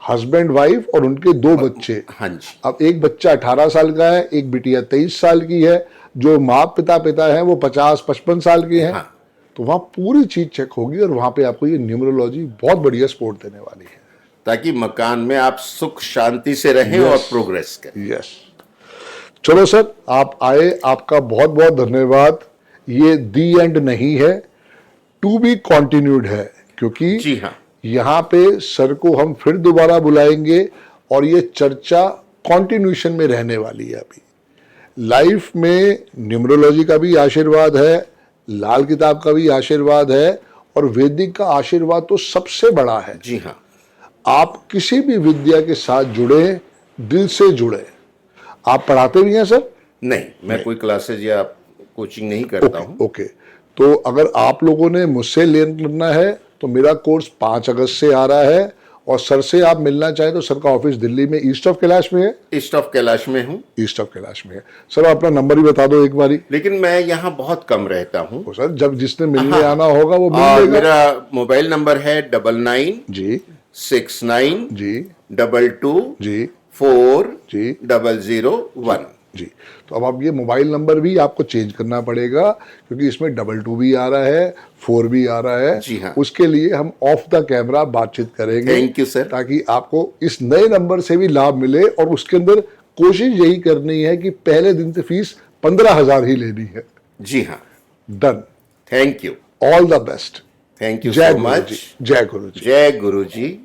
Speaker 1: हस्बैंड वाइफ और उनके 2 बच्चे।
Speaker 2: हाँ जी।
Speaker 1: अब एक बच्चा 18 साल का है, एक बिटिया 23 साल की है, जो माँ पिता है वो 50-55 साल के हैं।
Speaker 2: हाँ।
Speaker 1: तो वहां पूरी चीज चेक होगी और वहां पे आपको ये न्यूमरोलॉजी बहुत बढ़िया सपोर्ट देने वाली है,
Speaker 2: ताकि मकान में आप सुख शांति से रहें और प्रोग्रेस करें।
Speaker 1: यस। चलो सर, आप आए, आपका बहुत बहुत धन्यवाद। ये दी एंड नहीं है, टू बी कॉन्टिन्यूड है, क्योंकि
Speaker 2: जी हाँ।
Speaker 1: यहाँ पे सर को हम फिर दोबारा बुलाएंगे और ये चर्चा कॉन्टिन्यूशन में रहने वाली है। अभी लाइफ में न्यूमरोलॉजी का भी आशीर्वाद है, लाल किताब का भी आशीर्वाद है, और वैदिक का आशीर्वाद तो सबसे बड़ा है।
Speaker 2: जी हाँ।
Speaker 1: आप किसी भी विद्या के साथ जुड़े, दिल से जुड़े। आप पढ़ाते भी हैं सर?
Speaker 2: नहीं, मैं कोई क्लासेज या कोचिंग नहीं करता हूँ।
Speaker 1: ओके। तो अगर आप लोगों ने मुझसे लेना है तो मेरा कोर्स 5 अगस्त से आ रहा है, और सर से आप मिलना चाहें तो सर का ऑफिस दिल्ली में ईस्ट ऑफ कैलाश में है।
Speaker 2: ईस्ट ऑफ कैलाश में हूँ।
Speaker 1: ईस्ट ऑफ कैलाश में है। सर अपना नंबर भी बता दो एक बारी।
Speaker 2: लेकिन मैं यहाँ बहुत कम रहता हूँ।
Speaker 1: तो सर जब जिसने मिलने आना होगा वो मिल
Speaker 2: और
Speaker 1: लेगा।
Speaker 2: मेरा मोबाइल नंबर है 99
Speaker 1: जी
Speaker 2: 69
Speaker 1: जी
Speaker 2: 22
Speaker 1: जी
Speaker 2: 4
Speaker 1: जी
Speaker 2: 001।
Speaker 1: जी। तो अब आप ये मोबाइल नंबर भी आपको चेंज करना पड़ेगा, क्योंकि इसमें 22 भी आ रहा है, 4 भी आ रहा है।
Speaker 2: जी हाँ।
Speaker 1: उसके लिए हम ऑफ द कैमरा बातचीत करेंगे।
Speaker 2: Thank you sir.
Speaker 1: ताकि आपको इस नए नंबर से भी लाभ मिले, और उसके अंदर कोशिश यही करनी है कि पहले दिन से फीस 15,000 ही लेनी है।
Speaker 2: जी हाँ।
Speaker 1: Done.
Speaker 2: Thank you.
Speaker 1: All the best.
Speaker 2: Thank you
Speaker 1: जय
Speaker 2: सो
Speaker 1: गुरु
Speaker 2: मच।
Speaker 1: जी। जय गुरु जी।
Speaker 2: जय गुरु जी।